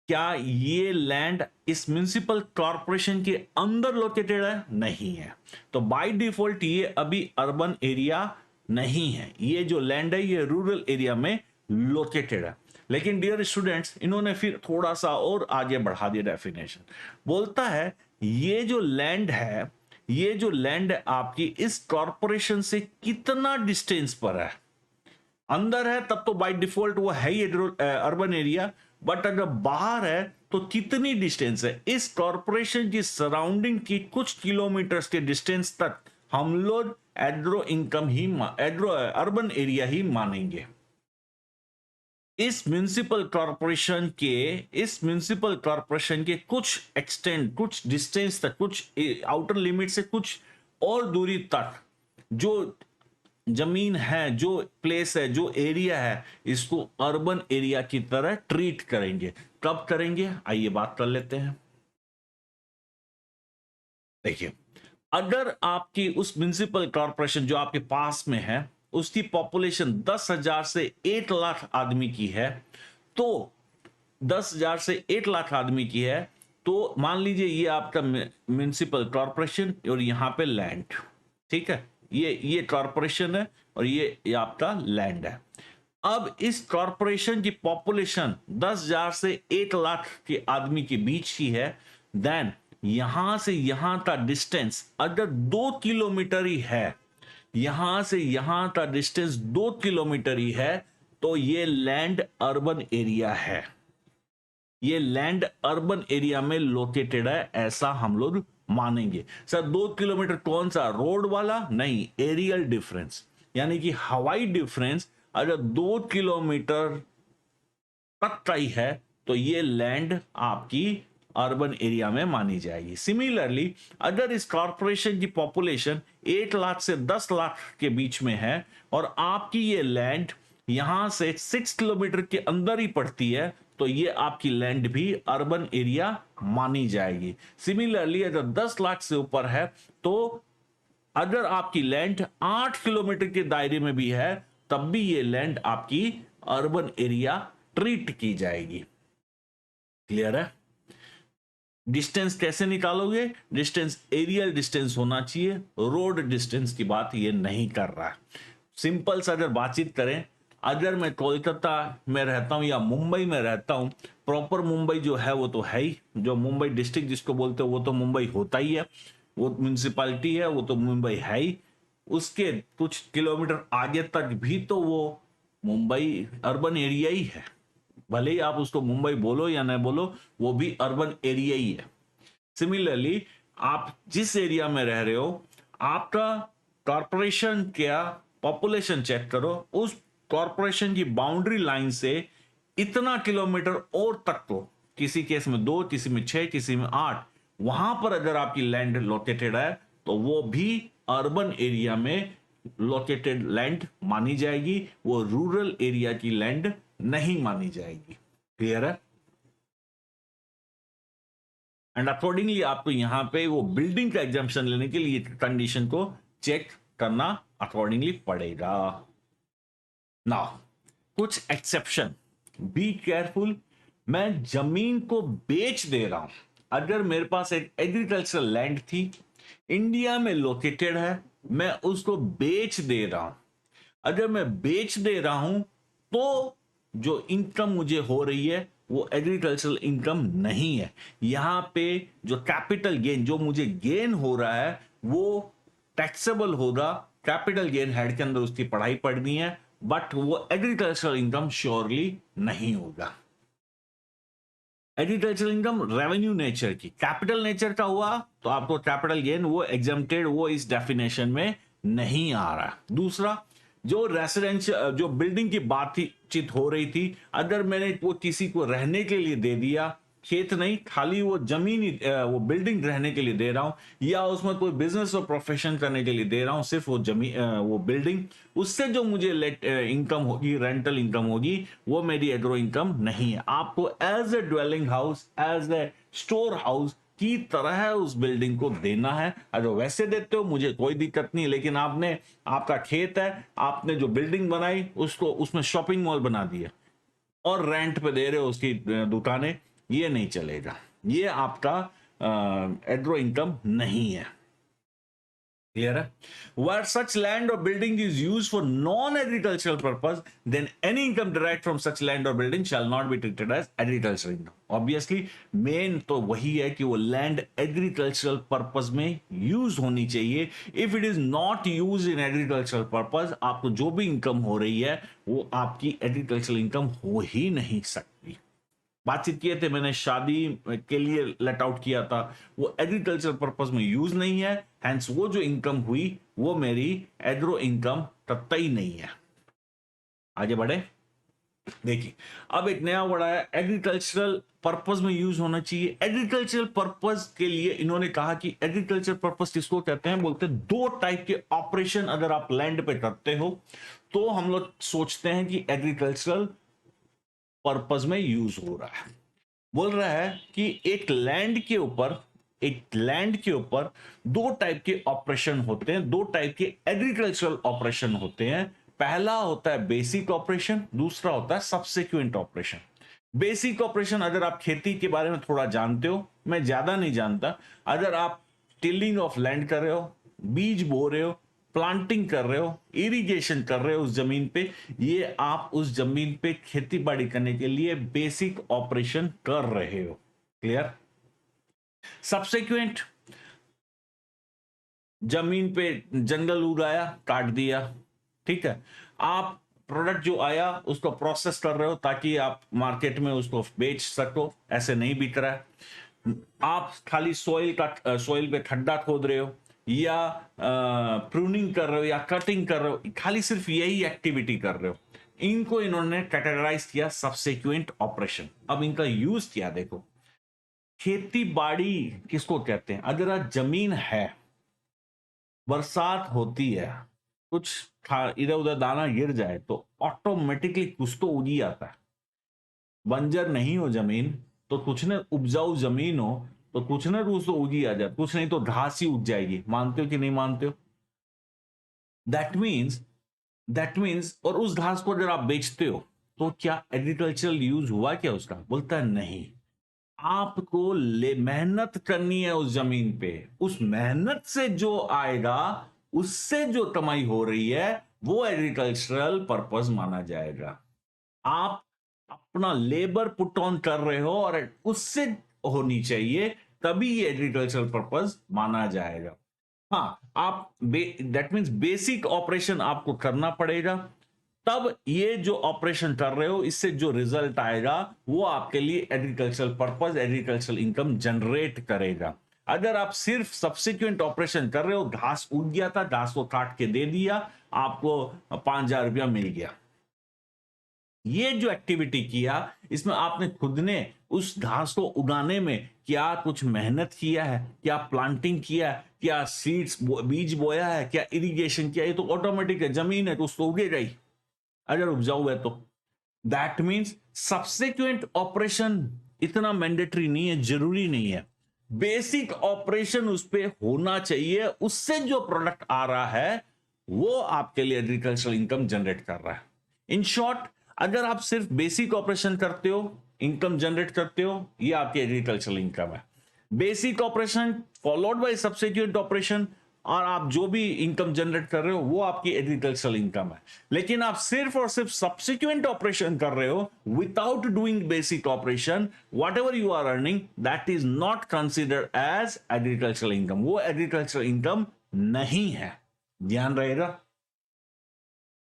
क्या ये लैंड इस म्युनिसिपल कॉर्पोरेशन के अंदर लोकेटेड है? नहीं है। तो बाय डिफॉल्ट ये अभी अर्बन एरिया नहीं है, ये जो लैंड है ये रूरल एरिया में लोकेटेड है। लेकिन डियर स्टूडेंट्स, इन्होंने फिर थोड़ा सा और आगे बढ़ा दिया डेफिनेशन। बोलता है ये जो लैंड है, ये जो लैंड आपकी इस कॉर्पोरेशन से कितना डिस्टेंस पर है। अंदर है तब तो बाय डिफॉल्ट वो है ही अर्बन एरिया, बट अगर बाहर है तो कितनी डिस्टेंस है? इस कॉर्पोरेशन की सराउंडिंग की कुछ किलोमीटर्स के डिस्टेंस तक हम लोग एग्रो इनकम ही एग्रो अर्बन एरिया ही मानेंगे। इस म्युनिसिपल कॉर्पोरेशन के कुछ एक्सटेंड, कुछ डिस्टेंस तक, कुछ आउटर लिमिट से कुछ और दूरी तक जो जमीन है, जो प्लेस है, जो एरिया है, इसको अर्बन एरिया की तरह ट्रीट करेंगे। कब करेंगे आइए बात कर लेते हैं। देखिए, अगर आपकी उस म्युनिसिपल कॉर्पोरेशन जो आपके पास में है उसकी पॉपुलेशन 10,000 से 1 लाख आदमी की है, तो 10,000 से 1 लाख आदमी की है, तो मान लीजिए ये आपका म्युनिसिपल कॉर्पोरेशन और यहां पे लैंड, ठीक है, ये कॉर्पोरेशन है और ये आपका लैंड है। अब इस कॉर्पोरेशन की पॉपुलेशन 10,000 से 1 लाख के आदमी के बीच की है, देन यहां से यहां का डिस्टेंस अगर 2 किलोमीटर ही है, यहां से यहां का डिस्टेंस 2 किलोमीटर ही है, तो ये लैंड अर्बन एरिया है। ये लैंड अर्बन एरिया में लोकेटेड है, ऐसा हम लोग मानेंगे। सर 2 किलोमीटर कौन सा, रोड वाला? नहीं, एरियल डिफरेंस, यानी कि हवाई डिफरेंस अगर 2 किलोमीटर तक का ही है तो ये लैंड आपकी अर्बन एरिया में मानी जाएगी। सिमिलरली अगर इस कॉर्पोरेशन की पॉपुलेशन 1 लाख से 10 लाख के बीच में है और आपकी ये लैंड यहां से 6 किलोमीटर के अंदर ही पड़ती है, तो ये आपकी लैंड भी अर्बन एरिया मानी जाएगी। सिमिलरली अगर 10 लाख से ऊपर है तो अगर आपकी लैंड 8 किलोमीटर के दायरे में भी है तब भी ये लैंड आपकी अर्बन एरिया ट्रीट की जाएगी। क्लियर है? डिस्टेंस कैसे निकालोगे? डिस्टेंस एरियल डिस्टेंस होना चाहिए, रोड डिस्टेंस की बात ये नहीं कर रहा है। सिंपल सा अगर बातचीत करें, अगर मैं कोलकाता में रहता हूं या मुंबई में रहता हूं, प्रॉपर मुंबई जो है वो तो है ही, जो मुंबई डिस्ट्रिक्ट जिसको बोलते हैं वो तो मुंबई होता ही है, वो म्यूनिसिपालिटी है, वो तो मुंबई है ही। उसके कुछ किलोमीटर आगे तक भी तो वो मुंबई अर्बन एरिया ही है, भले ही आप उसको मुंबई बोलो या न बोलो, वो भी अर्बन एरिया ही है। सिमिलरली आप जिस एरिया में रह रहे हो, आपका कॉर्पोरेशन क्या पॉपुलेशन चेक करो, उस कॉर्पोरेशन की बाउंड्री लाइन से इतना किलोमीटर और तक को, किसी केस में 2, किसी में 6, किसी में 8, वहां पर अगर आपकी लैंड लोकेटेड है तो वो भी अर्बन एरिया में लोकेटेड लैंड मानी जाएगी, वो रूरल एरिया की लैंड नहीं मानी जाएगी। क्लियर है? एंड अकॉर्डिंगली आपको यहां पे वो बिल्डिंग का एग्जाम्पशन लेने के लिए कंडीशन को चेक करना अकॉर्डिंगली पड़ेगा। नाउ कुछ एक्सेप्शन, बी केयरफुल। मैं जमीन को बेच दे रहा हूं। अगर मेरे पास एक एग्रीकल्चरल लैंड थी, इंडिया में लोकेटेड है, मैं उसको बेच दे रहा हूं। अगर मैं बेच दे रहा हूं तो जो इनकम मुझे हो रही है वो एग्रीकल्चरल इनकम नहीं है। यहां पे जो कैपिटल गेन, जो मुझे गेन हो रहा है, वो टैक्सेबल होगा। कैपिटल गेन हेड के अंदर उसकी पढ़ाई पढ़नी है, बट वो एग्रीकल्चरल इनकम श्योरली नहीं होगा। एग्रीकल्चरल इनकम रेवेन्यू नेचर की, कैपिटल नेचर का हुआ तो आपको कैपिटल गेन वो एग्जाम्प्टेड, वो इस डेफिनेशन में नहीं आ रहा। दूसरा, जो रेसिडेंशियल, जो बिल्डिंग की बातचीत हो रही थी, अगर मैंने वो किसी को रहने के लिए दे दिया, खेत नहीं खाली वो जमीन ही, वो बिल्डिंग रहने के लिए दे रहा हूं, या उसमें कोई बिजनेस और प्रोफेशन करने के लिए दे रहा हूं, सिर्फ वो जमीन, वो बिल्डिंग, उससे जो मुझे इनकम होगी, रेंटल इनकम होगी, वो मेरी एग्रो इनकम नहीं है। आपको as a dwelling house, as a store house की तरह उस बिल्डिंग को देना है। अगर वैसे देते हो मुझे कोई दिक्कत नहीं, लेकिन आपने, आपका खेत है, आपने जो बिल्डिंग बनाई उसको उसमें शॉपिंग मॉल बना दिया और रेंट पे दे रहे हो उसकी दुकानें, ये नहीं चलेगा। ये आपका एग्रो इनकम नहीं है। क्लियर है? Where such land or building is used for non-agricultural purpose, then any income derived from such land or building shall not be treated as agricultural income. Obviously, main तो वही है कि वो land agricultural purpose में use होनी चाहिए. If it is not used in agricultural purpose, आपको जो भी income हो रही है वो आपकी agricultural income हो ही नहीं सकती। बातचीत किए थे मैंने, शादी के लिए लेट आउट किया था, वो एग्रीकल्चर पर्पस में यूज नहीं है, हेंस वो जो इनकम हुई वो मेरी एग्रो इनकम कतई नहीं है। आगे बढ़े, देखिए अब एक नया वर्ड आया, एग्रीकल्चरल पर्पस में यूज होना चाहिए। एग्रीकल्चरल पर्पस के लिए इन्होंने कहा कि एग्रीकल्चर पर्पस किसको कहते हैं, बोलते हैं दो टाइप के ऑपरेशन अगर आप लैंड पे करते हो तो हम लोग सोचते हैं कि एग्रीकल्चरल पर्पस में यूज हो रहा है। बोल रहा है कि एक लैंड के ऊपर दो टाइप के ऑपरेशन होते हैं, दो टाइप के एग्रीकल्चरल ऑपरेशन होते हैं। पहला होता है बेसिक ऑपरेशन, दूसरा होता है सबसिक्वेंट ऑपरेशन। बेसिक ऑपरेशन, अगर आप खेती के बारे में थोड़ा जानते हो, मैं ज्यादा नहीं जानता, अगर आप टिलिंग ऑफ लैंड कर रहे हो, बीज बो रहे हो, प्लांटिंग कर रहे हो, इरिगेशन कर रहे हो उस जमीन पे, ये आप उस जमीन पे खेती बाड़ी करने के लिए बेसिक ऑपरेशन कर रहे हो। क्लियर? सब्सिक्वेंट, जमीन पे जंगल उगाया, काट दिया, ठीक है, आप प्रोडक्ट जो आया उसको प्रोसेस कर रहे हो ताकि आप मार्केट में उसको बेच सको, ऐसे नहीं बिक रहा है। आप खाली सॉइल पे खड्डा खोद रहे हो, या प्रूनिंग कर रहे हो, या कटिंग कर रहे हो, खाली सिर्फ यही एक्टिविटी कर रहे हो, इनको इन्होंने कैटेगराइज किया सबसिक्वेंट ऑपरेशन। अब इनका यूज किया देखो, खेती बाड़ी किसको कहते हैं, अगर आज जमीन है, बरसात होती है, कुछ इधर उधर दाना गिर जाए तो ऑटोमेटिकली कुछ तो उगी आता है। बंजर नहीं हो जमीन तो कुछ न, उपजाऊ जमीन हो तो कुछ ना कुछ तो उगी आ जाए, कुछ नहीं तो घास ही उग जाएगी। मानते हो कि नहीं मानते हो? दैट मीन्स, और उस घास को अगर आप बेचते हो तो क्या एग्रीकल्चरल यूज हुआ क्या उसका? बोलता है नहीं, आपको मेहनत करनी है उस जमीन पे, उस मेहनत से जो आएगा, उससे जो कमाई हो रही है वो एग्रीकल्चरल पर्पस माना जाएगा। आप अपना लेबर पुट ऑन कर रहे हो और उससे होनी चाहिए, तभी ये एग्रीकल्चरल पर्पस माना जाएगा। हाँ, आप दैट मीन्स बेसिक ऑपरेशन आपको करना पड़ेगा, तब ये जो ऑपरेशन कर रहे हो इससे जो रिजल्ट आएगा वो आपके लिए agricultural purpose, agricultural income generate करेगा। अगर आप सिर्फ सब्सिक्वेंट ऑपरेशन कर रहे हो, घास उग गया था, घास को काट के दे दिया, आपको 5,000 रुपया मिल गया, ये जो एक्टिविटी किया इसमें आपने खुद ने उस घास को उगाने में क्या कुछ मेहनत किया है, क्या प्लांटिंग किया है, क्या सीड्स बीज बोया है, क्या इरिगेशन किया, ये तो ऑटोमेटिक है, जमीन है तो उसको उगेगा ही अगर उपजाऊ है तो। दैट मीन्स सब्सिक्वेंट ऑपरेशन इतना मैंडेटरी नहीं है, जरूरी नहीं है। बेसिक ऑपरेशन उस पर होना चाहिए, उससे जो प्रोडक्ट आ रहा है वो आपके लिए एग्रीकल्चरल इनकम जनरेट कर रहा है। इन शॉर्ट, अगर आप सिर्फ बेसिक ऑपरेशन करते हो, इनकम जनरेट करते हो, ये आपकी एग्रीकल्चरल इनकम है। Basic operation followed by subsequent operation, और आप जो भी इनकम जनरेट कर रहे हो वो आपकी एग्रीकल्चरल इनकम है। लेकिन आप सिर्फ और सिर्फ सब्सिक्वेंट ऑपरेशन कर रहे हो without doing basic operation, whatever you are earning that is not considered as agricultural income, वो एग्रीकल्चरल इनकम नहीं है, ध्यान रहेगा।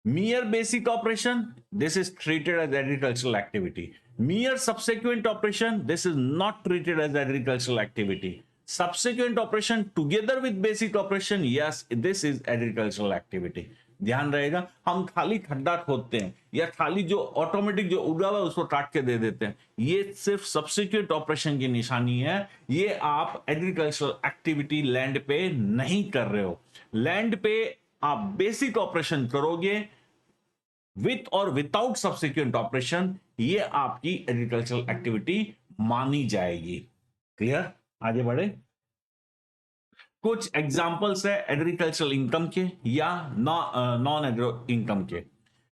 Mere basic operation, this is treated as agricultural activity. Mere subsequent operation, this is not treated as agricultural activity. Subsequent operation together with basic operation, yes, this is agricultural activity. ध्यान रहेगा, हम खाली खड्डा खोदते हैं या खाली जो ऑटोमेटिक जो उगा हुआ है उसको काट के दे देते हैं, ये सिर्फ सब्सिक्वेंट ऑपरेशन की निशानी है। ये आप एग्रीकल्चरल एक्टिविटी लैंड पे नहीं कर रहे हो। लैंड पे आप बेसिक ऑपरेशन करोगे विथ और विदाउट सब्सिक्वेंट ऑपरेशन, ये आपकी एग्रीकल्चरल एक्टिविटी मानी जाएगी। क्लियर, आगे बढ़े। कुछ एग्जांपल्स है एग्रीकल्चरल इनकम के या नॉन एग्रो इनकम के।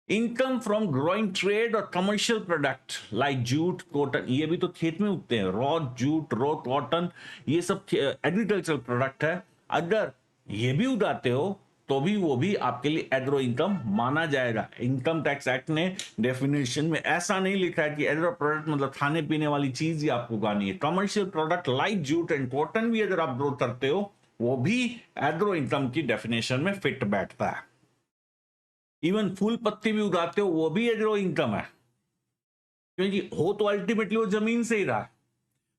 इनकम फ्रॉम ग्रोइंग ट्रेड और commercial product like jute, cotton, ये भी तो खेत में उगते हैं, रॉ जूट, रॉ कॉटन, ये सब एग्रीकल्चरल प्रोडक्ट है। अगर ये भी उगाते हो तो भी वो भी आपके लिए एग्रो इनकम माना जाएगा। इनकम टैक्स एक्ट ने डेफिनेशन में ऐसा नहीं लिखा है कि एग्रो प्रोडक्ट मतलब खाने पीने वाली चीज ही आपको उगानी है। Commercial product like jute and cotton भी अगर आप ग्रो करते हो वो भी एग्रो इनकम की डेफिनेशन में फिट बैठता है। इवन फूल पत्ती भी उगाते हो वो भी एग्रो इनकम है, क्योंकि हो तो अल्टीमेटली वो जमीन से ही रहा है।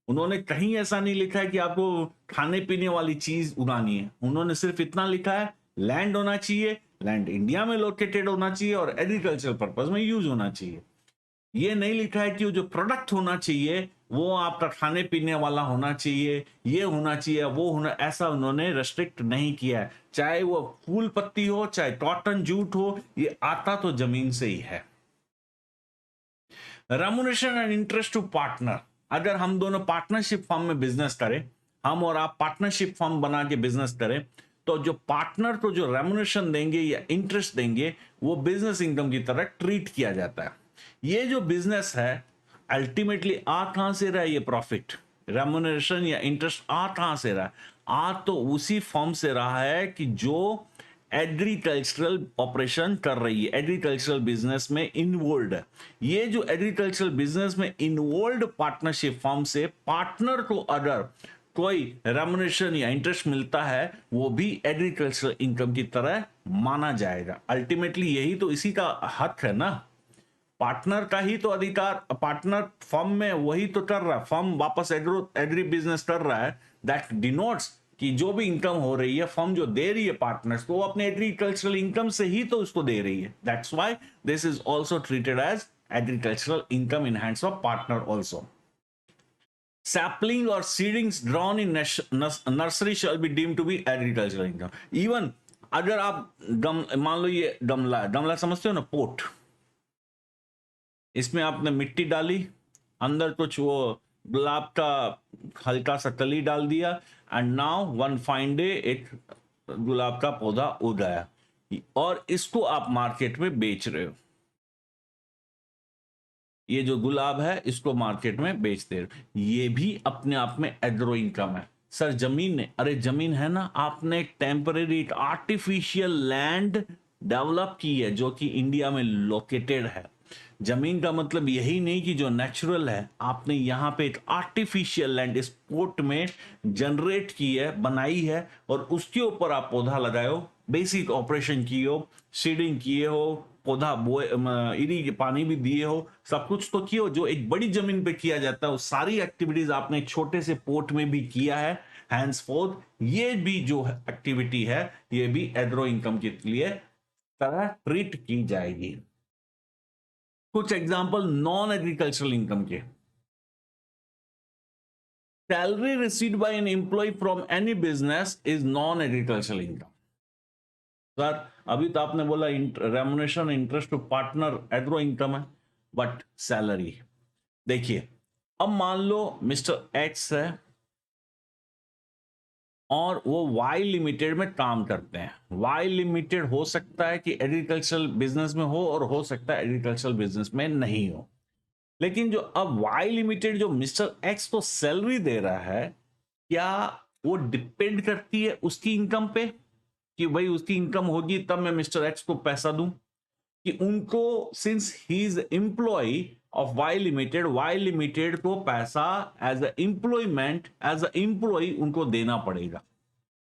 उन्होंने कहीं ऐसा नहीं लिखा है कि आपको खाने पीने वाली चीज उगानी है, उन्होंने सिर्फ इतना लिखा है लैंड होना चाहिए, लैंड इंडिया में लोकेटेड होना चाहिए और एग्रीकल्चर पर्पज में यूज होना चाहिए। ये नहीं लिखा है कि वो जो प्रोडक्ट होना चाहिए वो आपका खाने पीने वाला होना चाहिए, ये होना चाहिए, वो होना, ऐसा उन्होंने रेस्ट्रिक्ट नहीं किया है। चाहे वो फूल पत्ती हो, चाहे कॉटन जूट हो, ये आता तो जमीन से ही है। Remuneration and interest to partner, अगर हम दोनों पार्टनरशिप फॉर्म में बिजनेस करें, हम और आप पार्टनरशिप फॉर्म बना के बिजनेस करें, तो जो पार्टनर को जो रेम्युनरेशन देंगे या इंटरेस्ट देंगे वो बिजनेस इनकम की तरह ट्रीट किया जाता है। ये जो बिजनेस है अल्टीमेटली आ कहां से रहा है, ये प्रॉफिट, रेम्युनरेशन या इंटरेस्ट आ कहां से रहा है, आ तो उसी फॉर्म से रहा है कि जो एग्रीकल्चरल ऑपरेशन कर रही है, एग्रीकल्चरल बिजनेस में इन्वॉल्व है। ये जो एग्रीकल्चरल बिजनेस में इन्वॉल्व पार्टनरशिप फॉर्म से पार्टनर को अगर कोई रेम्युनरेशन या इंटरेस्ट मिलता है वो भी एग्रीकल्चरल इनकम की तरह माना जाएगा। अल्टीमेटली यही तो इसी का हक है ना, पार्टनर का ही तो अधिकार, पार्टनर फर्म में वही तो कर रहा है, फर्म वापस एग्री बिजनेस कर रहा है। दैट डिनोट्स कि जो भी इनकम हो रही है फर्म जो दे रही है पार्टनर्स को, वो अपने एग्रीकल्चरल इनकम से ही तो उसको दे रही है। That's why this is also treated as agricultural income in hands of partner also. Sapling or seedlings drawn in nursery shall be deemed to be agricultural income. Even अगर आप मान लो ये गमला, गमला समझते हो ना, पोट, इसमें आपने मिट्टी डाली, अंदर कुछ वो गुलाब का हल्का सा कली डाल दिया, and now one fine day एक गुलाब का पौधा उगाया और इसको आप मार्केट में बेच रहे हो। ये जो गुलाब है इसको मार्केट में बेचते रहो, ये भी अपने आप में एग्रो इनकम है। सर जमीन ने, अरे जमीन है ना, आपने एक टेम्परेरी आर्टिफिशियल लैंड डेवलप की है जो कि इंडिया में लोकेटेड है। जमीन का मतलब यही नहीं कि जो नेचुरल है, आपने यहाँ पे एक आर्टिफिशियल लैंड इस पोर्ट में जनरेट की है, बनाई है, और उसके ऊपर आप पौधा लगाए हो, बेसिक ऑपरेशन किए हो, सीडिंग किए हो, पौधा बोए, इरी पानी भी दिए हो, सब कुछ तो किए हो जो एक बड़ी जमीन पे किया जाता है। वो सारी एक्टिविटीज आपने एक छोटे से पोर्ट में भी किया है। हैंसफोर्थ ये भी जो एक्टिविटी है ये भी एग्रो इनकम के लिए तरह ट्रीट की जाएगी। कुछ एग्जांपल नॉन एग्रीकल्चरल इनकम के, salary received by an employee from any business is non agricultural income. Sir अभी तो आपने बोला remuneration interest to partner agro income है, बट सैलरी देखिए, अब मान लो मिस्टर एक्स है और वो वाई लिमिटेड में काम करते हैं। वाई लिमिटेड हो सकता है कि एग्रीकल्चरल बिजनेस में हो और हो सकता है एग्रीकल्चरल बिजनेस में नहीं हो। लेकिन जो अब वाई लिमिटेड जो मिस्टर एक्स को सैलरी दे रहा है, क्या वो डिपेंड करती है उसकी इनकम पे कि भाई उसकी इनकम होगी तब मैं मिस्टर एक्स को पैसा दूं, कि उनको since he is employee of Y limited को पैसा as a employment as a employee उनको देना पड़ेगा।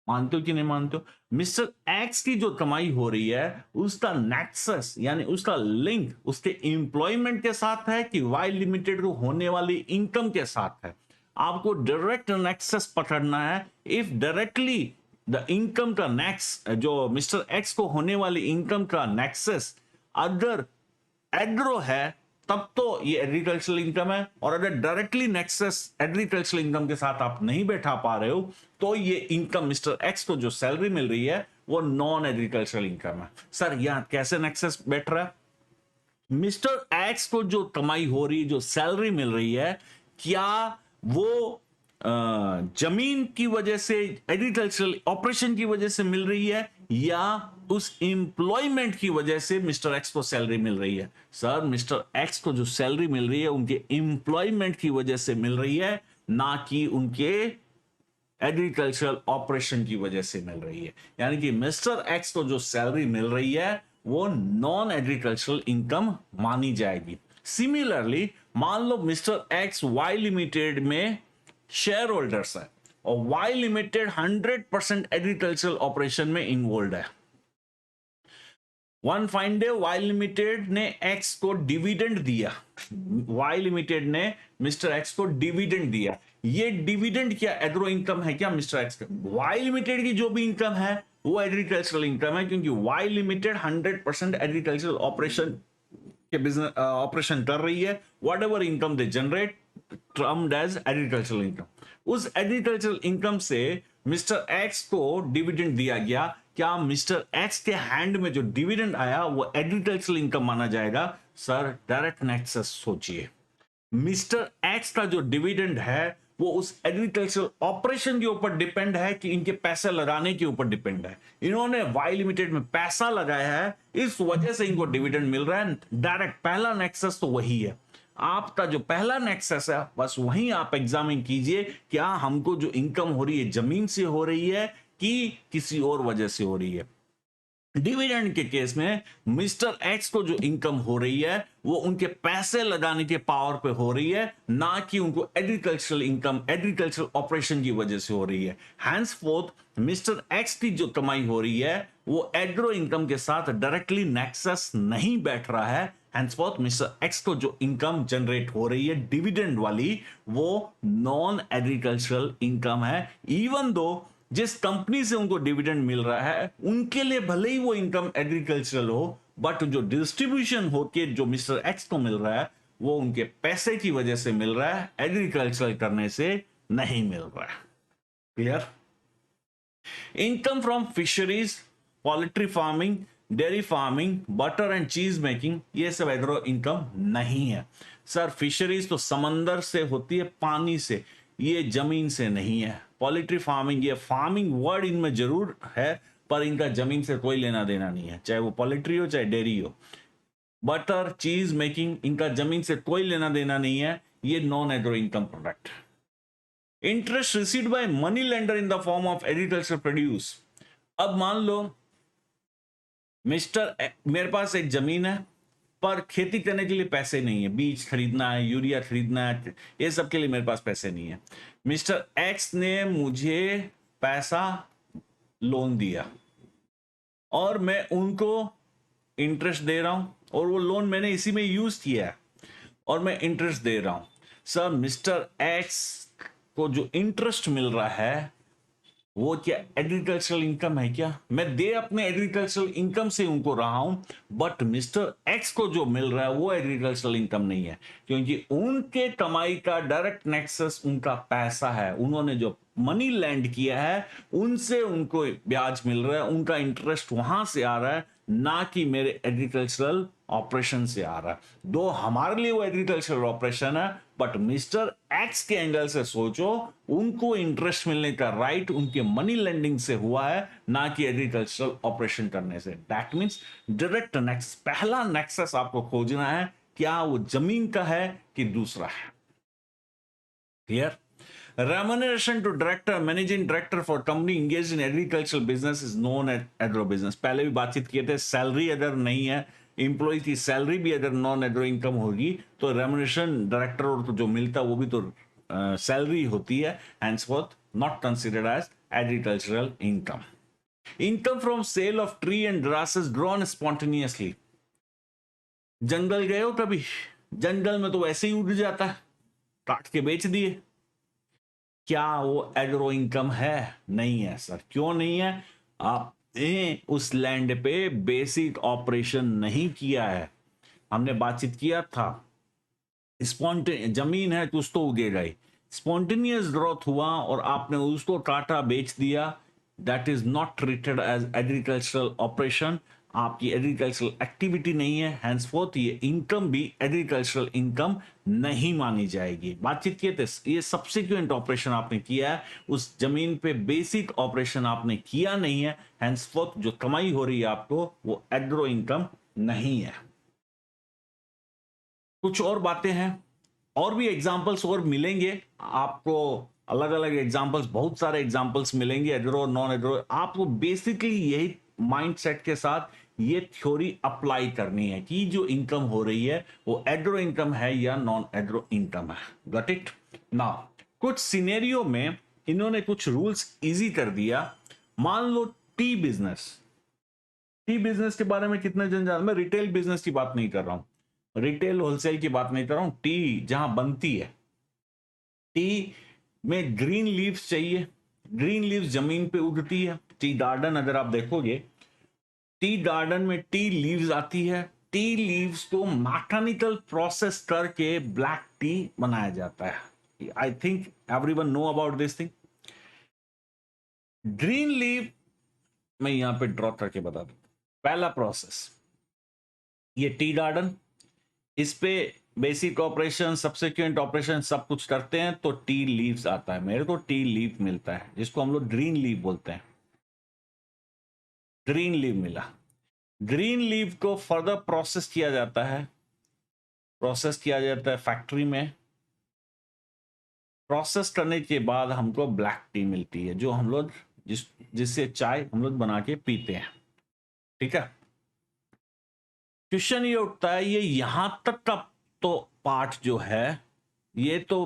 मानते हो कि नहीं मानते हो? मिस्टर एक्स की जो कमाई हो रही है उसका नेक्सस यानी उसका लिंक उसके एम्प्लॉयमेंट के साथ है कि वाई लिमिटेड को होने वाली इनकम के साथ है। आपको डायरेक्ट नेक्सस पकड़ना है। इफ डायरेक्टली द इनकम का नेक्स जो मिस्टर एक्स को होने वाली इनकम का नेक्सस अगर एग्रो है तब तो ये एग्रीकल्चरल इनकम है, और अगर डायरेक्टली नेक्सस एग्रीकल्चरल इनकम के साथ आप नहीं बैठा पा रहे हो तो ये इनकम मिस्टर एक्स को जो सैलरी मिल रही है वो नॉन एग्रीकल्चरल इनकम है। सर यहां कैसे नेक्सस बैठ रहा है? मिस्टर एक्स को जो कमाई हो रही है, जो सैलरी मिल रही है, क्या वो जमीन की वजह से एग्रीकल्चरल ऑपरेशन की वजह से मिल रही है या उस एम्प्लॉयमेंट की वजह से मिस्टर एक्स को सैलरी मिल रही है? सर मिस्टर एक्स को जो सैलरी मिल रही है उनके एम्प्लॉयमेंट की वजह से मिल रही है, ना कि उनके एग्रीकल्चरल ऑपरेशन की वजह से मिल रही है। यानी कि मिस्टर एक्स को जो सैलरी मिल रही है वो नॉन एग्रीकल्चरल इनकम मानी जाएगी। सिमिलरली मान लो मिस्टर एक्स वाई लिमिटेड में शेयर होल्डर्स है और वाई लिमिटेड 100% एग्रीकल्चरल ऑपरेशन में इन्वॉल्व है। One fine day Y limited ने एक्स को डिविडेंड दिया, वाई लिमिटेड ने मिस्टर एक्स को डिविडेंड दिया। ये डिविडेंड क्या एग्रो इनकम है क्या मिस्टर एक्स का? वाई लिमिटेड की जो भी इनकम है वो एग्रीकल्चरल इनकम है, क्योंकि वाई लिमिटेड 100% एग्रीकल्चरल ऑपरेशन के बिजनेस ऑपरेशन कर रही है। Whatever income they generate termed as agricultural income. उस एग्रीकल्चरल इनकम से मिस्टर एक्स को डिविडेंड दिया गया। क्या मिस्टर एक्स के हैंड में जो डिविडेंड आया वो एग्रीकल्चरल इनकम माना जाएगा? सर डायरेक्ट नेक्सस सोचिए, मिस्टर एक्स का जो डिविडेंड है वो उस एग्रीकल्चरल ऑपरेशन के ऊपर डिपेंड है कि इनके पैसे लगाने के ऊपर डिपेंड है। इन्होंने वाई लिमिटेड में पैसा लगाया है, इस वजह से इनको डिविडेंड मिल रहा है। डायरेक्ट पहला नेक्सस तो वही है। आपका जो पहला नेक्सस है बस वहीं आप एग्जामिन कीजिए, क्या हमको जो इनकम हो रही है जमीन से हो रही है कि किसी और वजह से हो रही है। डिविडेंड के केस में मिस्टर एक्स को जो इनकम हो रही है वो उनके पैसे लगाने के पावर पे हो रही है, ना कि उनको एग्रीकल्चरल इनकम एग्रीकल्चरल ऑपरेशन की वजह से हो रही है। हैंसफोर्थ मिस्टर एक्स की जो कमाई हो रही है वो एग्रो इनकम के साथ डायरेक्टली नेक्सस नहीं बैठ रहा है। हैंसफोर्थ मिस्टर एक्स को जो इनकम जनरेट हो रही है डिविडेंड वाली वो नॉन एग्रीकल्चरल इनकम है। इवन दो जिस कंपनी से उनको डिविडेंड मिल रहा है उनके लिए भले ही वो इनकम एग्रीकल्चरल हो, बट जो डिस्ट्रीब्यूशन होके जो मिस्टर एक्स को मिल रहा है वो उनके पैसे की वजह से मिल रहा है, एग्रीकल्चर करने से नहीं मिल रहा है। Clear? Income from fisheries, poultry farming, dairy farming, butter and चीज मेकिंग, ये सब एग्रो इनकम नहीं है। सर फिशरीज तो समंदर से होती है, पानी से, ये जमीन से नहीं है। पोल्ट्री फार्मिंग, ये फार्मिंग वर्ड इनमें जरूर है पर इनका जमीन से कोई लेना देना नहीं है, चाहे वो पोल्ट्री हो चाहे डेयरी हो। बटर चीज मेकिंग, इनका जमीन से कोई लेना देना नहीं है, ये non agro income product. Interest received by money lender in the form of agriculture produce. अब मान लो मेरे पास एक जमीन है पर खेती करने के लिए पैसे नहीं है, बीज खरीदना है, यूरिया खरीदना है, ये सब के लिए मेरे पास पैसे नहीं है। मिस्टर एक्स ने मुझे पैसा लोन दिया और मैं उनको इंटरेस्ट दे रहा हूं, और वो लोन मैंने इसी में यूज किया है और मैं इंटरेस्ट दे रहा हूं। सर मिस्टर एक्स को जो इंटरेस्ट मिल रहा है वो क्या एग्रीकल्चरल इनकम है क्या? मैं दे अपने एग्रीकल्चरल इनकम से उनको रहा हूं, बट मिस्टर एक्स को जो मिल रहा है वो एग्रीकल्चरल इनकम नहीं है, क्योंकि उनके कमाई का डायरेक्ट नेक्सस उनका पैसा है। उन्होंने जो मनी लैंड किया है उनसे उनको ब्याज मिल रहा है, उनका इंटरेस्ट वहां से आ रहा है, ना कि मेरे एग्रीकल्चरल ऑपरेशन से आ रहा है। दो हमारे लिए वो एग्रीकल्चरल ऑपरेशन है, बट मिस्टर एक्स के एंगल से सोचो, उनको इंटरेस्ट मिलने का राइट उनके मनी लेंडिंग से हुआ है, ना कि एग्रीकल्चरल ऑपरेशन करने से। दैट मीन्स डायरेक्ट नेक्स, पहला नेक्सस आपको खोजना है, क्या वो जमीन का है कि दूसरा है। Clear? Remuneration to director, managing director for company engaged in agricultural business is known as agro business। पहले भी बातचीत किए थे, सैलरी अगर नहीं है एम्प्लॉय की, सैलरी भी अगर नॉन एग्रो इनकम होगी तो रेमुनेशन डायरेक्टर और तो जो मिलता है वो भी तो सैलरी होती है, henceforth not considered as agricultural income। Income from sale of tree and grasses grown spontaneously। जंगल गए हो कभी? जंगल में तो वैसे ही उग जाता है, काट के बेच दिए, क्या वो एग्रो इनकम है? नहीं है सर। क्यों नहीं है? आपने उस लैंड पे बेसिक ऑपरेशन नहीं किया है। हमने बातचीत किया था, स्पॉन्टेनियस जमीन है कुछ तो उगेगा ही, स्पॉन्टेनियस ग्रोथ हुआ और आपने उसको काटा बेच दिया, that is not treated as agricultural operation. आपकी एग्रीकल्चरल एक्टिविटी नहीं है, हैंसफोर्थ ये इनकम भी एग्रीकल्चरल इनकम नहीं मानी जाएगी। बातचीत किए थे, ये सब्सिक्वेंट ऑपरेशन आपने किया है, उस जमीन पे बेसिक ऑपरेशन आपने किया नहीं है, हैंसफोर्थ जो कमाई हो रही है आपको वो एग्रो इनकम नहीं है। कुछ और बातें हैं, और भी एग्जाम्पल्स और मिलेंगे आपको, अलग अलग एग्जाम्पल्स, बहुत सारे एग्जाम्पल्स मिलेंगे एग्रो नॉन एग्रो। आपको बेसिकली यही माइंडसेट के साथ ये थ्योरी अप्लाई करनी है कि जो इनकम हो रही है वो एग्रो इनकम है या नॉन एग्रो इनकम है। Got it? नाउ कुछ सिनेरियो में इन्होंने कुछ रूल्स इजी कर दिया। मान लो टी बिजनेस, टी बिजनेस के बारे में कितने जन जानते? मैं रिटेल बिजनेस की बात नहीं कर रहा हूं, रिटेल होलसेल की बात नहीं कर रहा हूं, टी जहां बनती है, टी में ग्रीन लीव्स चाहिए, ग्रीन लीव्स जमीन पे उगती है। टी गार्डन अगर आप देखोगे, टी गार्डन में टी लीव्स आती है, टी लीव्स को मैकेनिकल प्रोसेस करके ब्लैक टी बनाया जाता है। I think everyone know about this thing. Green leave मैं यहां पे ड्रॉ करके बता दूं, पहला प्रोसेस, ये टी गार्डन, इस पे बेसिक ऑपरेशन सब्सिक्वेंट ऑपरेशन सब कुछ करते हैं तो टी लीव्स आता है, मेरे को टी लीव मिलता है जिसको हम लोग ग्रीन लीव बोलते हैं। ग्रीन लीव मिला, ग्रीन लीव को फर्दर प्रोसेस किया जाता है, प्रोसेस किया जाता है फैक्ट्री में, प्रोसेस करने के बाद हमको ब्लैक टी मिलती है जो हम लोग जिससे चाय हम लोग बना के पीते हैं। ठीक है, क्वेश्चन ये उठता है, ये यहां तक का तो पार्ट जो है ये तो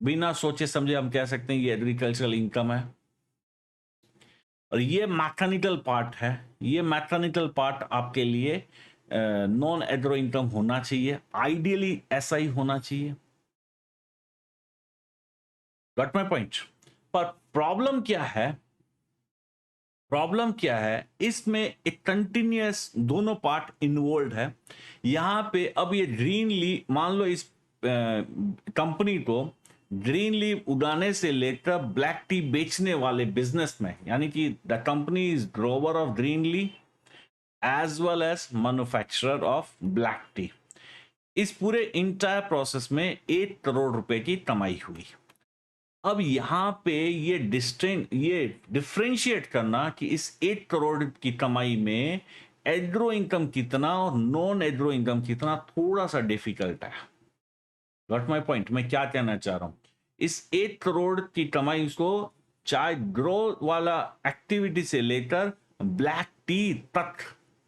बिना सोचे समझे हम कह सकते हैं ये एग्रीकल्चरल इनकम है, और ये मैकेनिकल पार्ट है, ये मैकेनिकल पार्ट आपके लिए नॉन एग्रो इनकम होना चाहिए, आइडियली ऐसा ही होना चाहिए। Got my point? पर प्रॉब्लम क्या है, प्रॉब्लम क्या है, इसमें एक कंटिन्यूअस दोनों पार्ट इन्वॉल्व है। यहां पे अब ये ग्रीन लीव, मान लो इस कंपनी को ग्रीन लीव उगाने से लेकर ब्लैक टी बेचने वाले बिजनेस में, यानी कि the company is grower of green leaf as well as manufacturer of black tea. इस पूरे इंटायर प्रोसेस में 1 करोड़ रुपए की कमाई हुई। अब यहां पे ये डिफरेंशिएट करना कि इस 1 करोड़ की कमाई में एग्रो इनकम कितना और नॉन एग्रो इनकम कितना, थोड़ा सा डिफिकल्ट है। Got my point? मैं क्या कहना चाह रहा हूं, इस 1 करोड़ की कमाई को चाहे ग्रो वाला एक्टिविटी से लेकर ब्लैक टी तक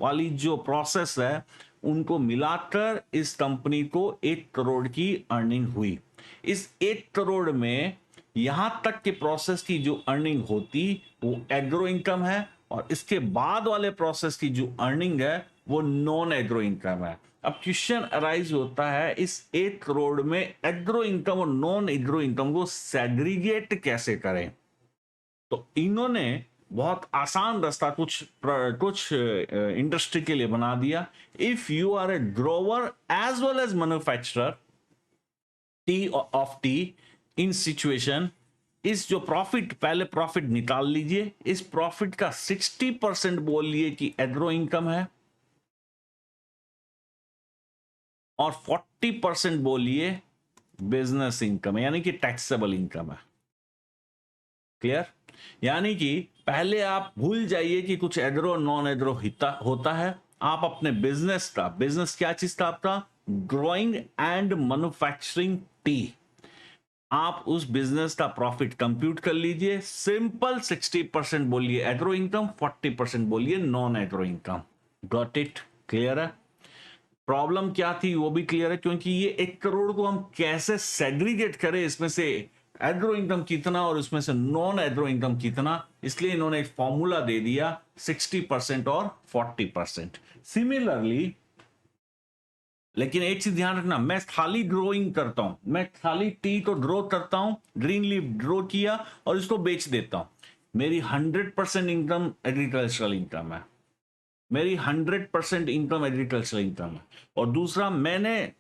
वाली जो प्रोसेस है उनको मिलाकर इस कंपनी को 1 करोड़ की अर्निंग हुई। इस 1 करोड़ में यहां तक के प्रोसेस की जो अर्निंग होती वो एग्रो इनकम है, और इसके बाद वाले प्रोसेस की जो अर्निंग है वो नॉन एग्रो इनकम है। अब क्वेश्चन अराइज होता है, इस 1 करोड़ में एग्रो इनकम और नॉन एग्रो इनकम को सेग्रीगेट कैसे करें? तो इन्होंने बहुत आसान रास्ता कुछ इंडस्ट्री के लिए बना दिया। If you are a grower as well as manufacturer tea of tea, in situation इस जो प्रॉफिट, पहले प्रॉफिट निकाल लीजिए, इस प्रॉफिट का 60% बोलिए कि एग्रो इनकम है और 40% बोलिए बिजनेस इनकम है, यानी कि टैक्सेबल इनकम है। क्लियर? यानी कि पहले आप भूल जाइए कि कुछ एग्रो नॉन एग्रो होता है। आप अपने बिजनेस का, बिजनेस क्या चीज था आपका? Growing and manufacturing T. आप उस बिजनेस का प्रॉफिट कंप्यूट कर लीजिए। सिंपल 60% बोलिए एग्रो इनकम, 40% बोलिए non agro income. Got it? Clear है? प्रॉब्लम क्या थी वो भी क्लियर है, क्योंकि ये 1 करोड़ को हम कैसे सेग्रीगेट करें, इसमें से एग्रो इनकम कितना और उसमें से नॉन एग्रो इनकम कितना, इसलिए इन्होंने एक फॉर्मूला दे दिया 60% और 40%। सिमिलरली, लेकिन एक चीज ध्यान रखना, मैं खाली ग्रोइंग करता हूं, मैं खाली टी तो ग्रो करता हूं, ग्रीन लीफ ग्रो किया और इसको बेच देता हूं, मेरी 100% इनकम एग्रीकल्चरल इनकम है, मेरी 100% इनकम एग्रीकल्चरल इनकम है। और दूसरा, मैंने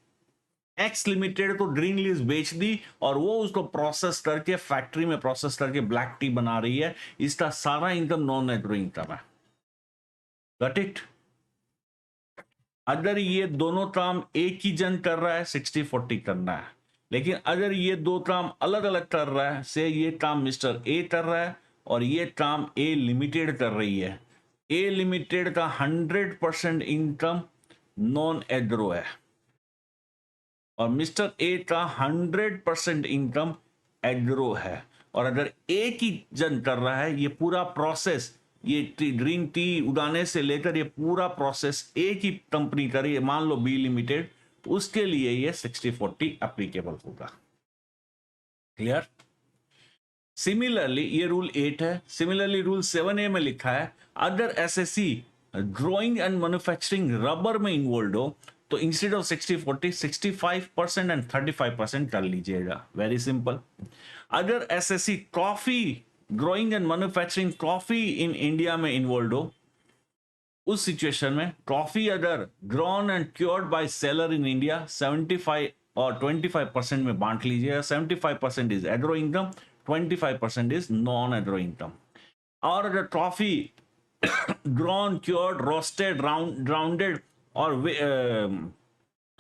एक्स लिमिटेड को ग्रीन लीफ बेच दी और वो उसको प्रोसेस करके फैक्ट्री में प्रोसेस करके ब्लैक टी बना रही है, इसका सारा इनकम नॉन एग्रो इनकम है। Got it? अगर ये दोनों काम एक ही जन कर रहा है 60-40 करना है, लेकिन अगर ये दो काम अलग अलग कर रहा है, से ये काम मिस्टर ए कर रहा है और ये काम ए लिमिटेड कर रही है, ए लिमिटेड का 100% इनकम नॉन एग्रो है और मिस्टर ए का 100% इनकम एग्रो है। और अगर एक ही जन कर रहा है ये पूरा प्रोसेस, ये ग्रीन टी उगाने से लेकर ये पूरा प्रोसेस एक ही कंपनी करे, मान लो बी लिमिटेड, उसके लिए ये 60-40 एप्लीकेबल होगा। क्लियर? सिमिलरली ये रूल 8 है। सिमिलरली रूल 7A में लिखा है, अगर SSC growing and manufacturing rubber में इन्वॉल्व हो तो इंस्टेड ऑफ 60-40 65% एंड 35% कर लीजिएगा। Very simple. अगर assessee coffee growing and manufacturing coffee in India में इन्वॉल्व हो, उस सिचुएशन में कॉफी अगर grown and cured by seller in India 75 और 25% में बांट लीजिएगा। 75% is agro income, 25% is non agro income. और अगर coffee grown cured roasted grounded और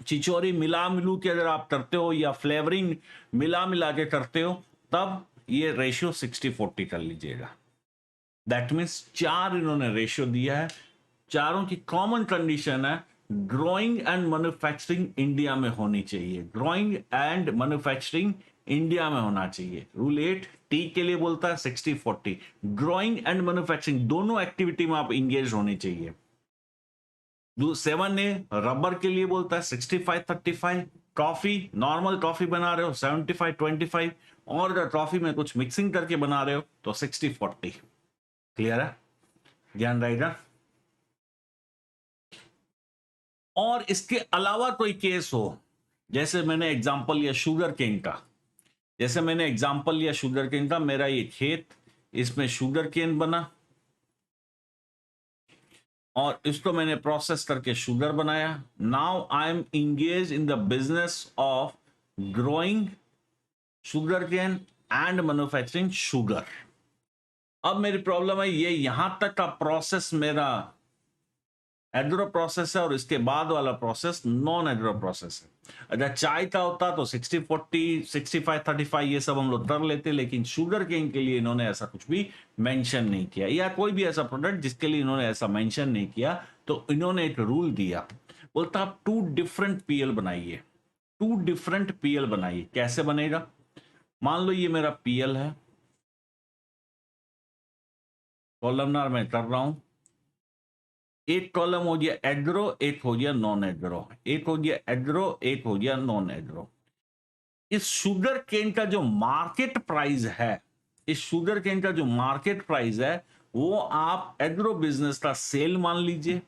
चिचोरी मिला मिलू के अगर आप करते हो या फ्लेवरिंग मिला मिला के करते हो, तब ये रेशियो 60-40 कर लीजिएगा। दैट मीन्स 4 इन्होंने रेशियो दिया है। चारों की कॉमन कंडीशन है, ग्रोइंग एंड मैन्युफैक्चरिंग इंडिया में होनी चाहिए। ग्रोइंग एंड मैन्युफैक्चरिंग इंडिया में होना चाहिए। रूल 8 टी के लिए बोलता है 60-40। ग्रोइंग एंड मैन्युफैक्चरिंग दोनों एक्टिविटी में आप इंगेज होने चाहिए। 7A रबर के लिए बोलता है 65-35। कॉफी, नॉर्मल कॉफी बना रहे हो 75-25, और अगर कॉफी में कुछ मिक्सिंग करके बना रहे हो तो 60-40। क्लियर है? ध्यान रहेगा। और इसके अलावा कोई केस हो, जैसे मैंने एग्जांपल लिया शुगर केन का, जैसे मैंने एग्जांपल लिया शुगर केन का, मेरा ये खेत, इसमें शुगर केन बना और इसको मैंने प्रोसेस करके शुगर बनाया। Now I am engage in the business of growing sugar cane and manufacturing sugar. अब मेरी प्रॉब्लम है, ये यहां तक का प्रोसेस मेरा एग्रो प्रोसेस है और इसके बाद वाला प्रोसेस नॉन एग्रो प्रोसेस है। अगर चाय का होता तो 60-40 65-35 ये सब हम लोग कर लेते, लेकिन शुगर केन के लिए इन्होंने ऐसा कुछ भी मेंशन नहीं किया, या कोई भी ऐसा प्रोडक्ट जिसके लिए इन्होंने ऐसा मेंशन नहीं किया। तो इन्होंने एक रूल दिया, बोलता आप 2 डिफरेंट पीएल बनाइए। 2 डिफरेंट पीएल बनाइए। कैसे बनेगा? मान लो ये मेरा पीएल है, कॉलमनार में कर रहा हूं, एक कॉलम हो गया एग्रो, एक हो गया नॉन एग्रो, एक हो गया एग्रो, एक हो गया नॉन एग्रो। इस शुगर केन का जो मार्केट प्राइस है, इस शुगर केन का जो मार्केट प्राइस है, वो आप एग्रो बिजनेस का सेल मान लीजिए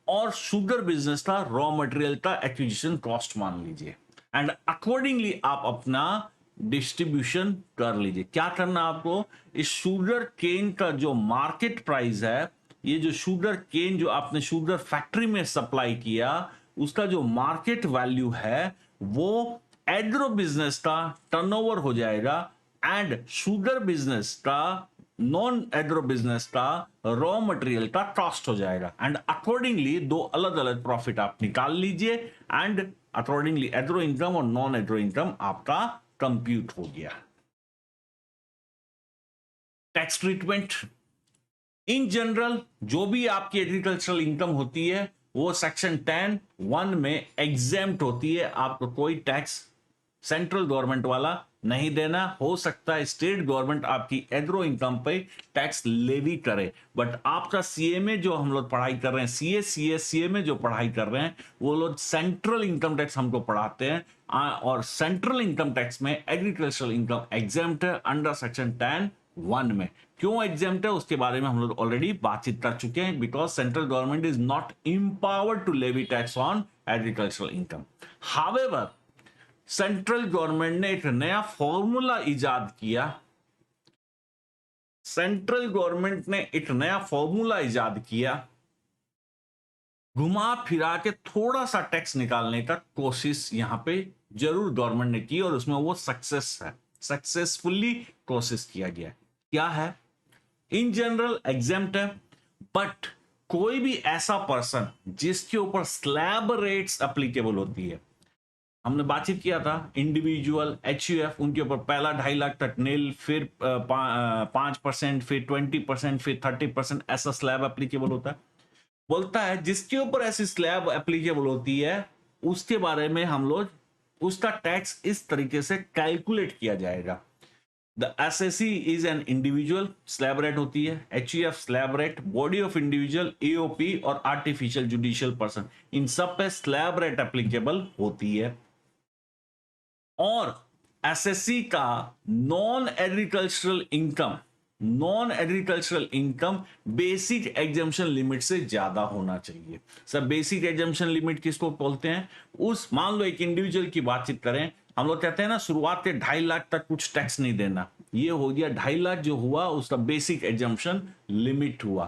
और शुगर बिजनेस का रॉ मटेरियल का एक्विजिशन कॉस्ट मान लीजिए, एंड अकॉर्डिंगली आप अपना डिस्ट्रीब्यूशन कर लीजिए। क्या करना आपको, इस शुगर केन का जो मार्केट प्राइस है, ये जो शुगर केन जो आपने शुगर फैक्ट्री में सप्लाई किया, उसका जो मार्केट वैल्यू है वो एग्रो बिजनेस का टर्नओवर हो जाएगा एंड शुगर बिजनेस का, नॉन एग्रो बिजनेस का रॉ मटेरियल का कॉस्ट हो जाएगा एंड अकॉर्डिंगली दो अलग अलग प्रॉफिट आप निकाल लीजिए एंड अकॉर्डिंगली एग्रो इनकम और नॉन एग्रो इनकम आपका कंप्यूट हो गया। टैक्स ट्रीटमेंट इन जनरल जो भी आपकी एग्रीकल्चरल इनकम होती है वो सेक्शन 10(1) में एग्जेम्प्ट होती है। आपको कोई टैक्स सेंट्रल गवर्नमेंट वाला नहीं देना। हो सकता है स्टेट गवर्नमेंट आपकी एग्रो इनकम पे टैक्स लेवी करे, बट आपका सीए में जो हम लोग पढ़ाई कर रहे हैं, सीए में जो पढ़ाई कर रहे हैं वो लोग सेंट्रल इनकम टैक्स हमको पढ़ाते हैं और सेंट्रल इनकम टैक्स में एग्रीकल्चरल इनकम एग्जेम्प्ट है अंडर सेक्शन 10(1) में। क्यों एग्जेम्प्ट है उसके बारे में हम लोग ऑलरेडी बातचीत कर चुके हैं, because central government is not empowered to levy tax on agricultural income. However central government ने एक नया फॉर्मूला इजाद किया। सेंट्रल गवर्नमेंट ने एक नया फॉर्मूला इजाद किया, घुमा फिरा के थोड़ा सा टैक्स निकालने का कोशिश यहां पे जरूर गवर्नमेंट ने की और उसमें वो सक्सेस है, सक्सेसफुली कोशिश किया गया। क्या है, इन जनरल एग्जेम्प्ट है, बट कोई भी ऐसा पर्सन जिसके ऊपर स्लैब रेट्स एप्लीकेबल होती है, हमने बातचीत किया था इंडिविजुअल एचयूएफ, उनके ऊपर पहला 2.5 लाख तक नील, फिर 5%, फिर 20%, फिर 30% ऐसा स्लैब एप्लीकेबल होता है। बोलता है जिसके ऊपर ऐसी स्लैब एप्लीकेबल होती है उसके बारे में हम लोग उसका टैक्स इस तरीके से कैलकुलेट किया जाएगा। The assessee is an individual, slab rate होती है, HUF slab rate, body of individual, AOP और आर्टिफिशियल जुडिशियल पर्सन, इन सब पे स्लैब रेट एप्लीकेबल होती है। और एसएससी का non agricultural income basic exemption limit से ज्यादा होना चाहिए। सर बेसिक एग्जम्पशन लिमिट किसको बोलते हैं, उस मान लो एक इंडिविजुअल की बातचीत करें, हम लोग कहते हैं ना शुरुआत के 2.5 लाख तक कुछ टैक्स नहीं देना, ये हो गया 2.5 लाख जो हुआ उसका बेसिक एग्जम्पशन लिमिट हुआ।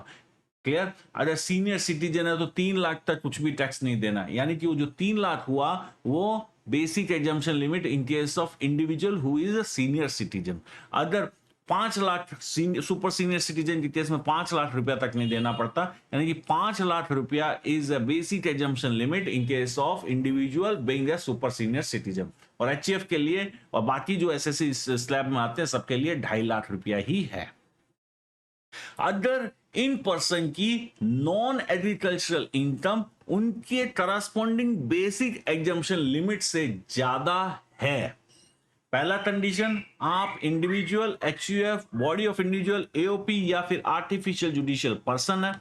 क्लियर, अगर सीनियर सिटीजन है तो 3 लाख तक कुछ भी टैक्स नहीं देना, यानी कि वो जो 3 लाख हुआ वो basic exemption limit in case of individual who is a senior citizen. अगर 5 लाख सुपर सीनियर सिटीजन के केस में 5 लाख रुपया तक नहीं देना पड़ता, यानी कि 5 लाख रुपया is a basic exemption limit in case of individual being a super senior citizen. और एचएफ के लिए और बाकी जो एसएससी स्लैब में आते हैं सबके लिए 2.5 लाख रुपया ही है। अगर इन पर्सन की नॉन एग्रीकल्चरल इनकम उनके करस्पॉन्डिंग बेसिक एग्जम्पशन लिमिट से ज्यादा है, पहला कंडीशन आप individual HUF, body of individual, AOP या फिर आर्टिफिशियल जुडिशियल पर्सन है,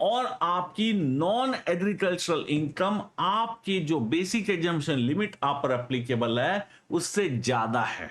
और आपकी नॉन एग्रीकल्चरल इनकम आपकी जो बेसिक एग्जम्पशन लिमिट आप पर एप्लीकेबल है उससे ज्यादा है।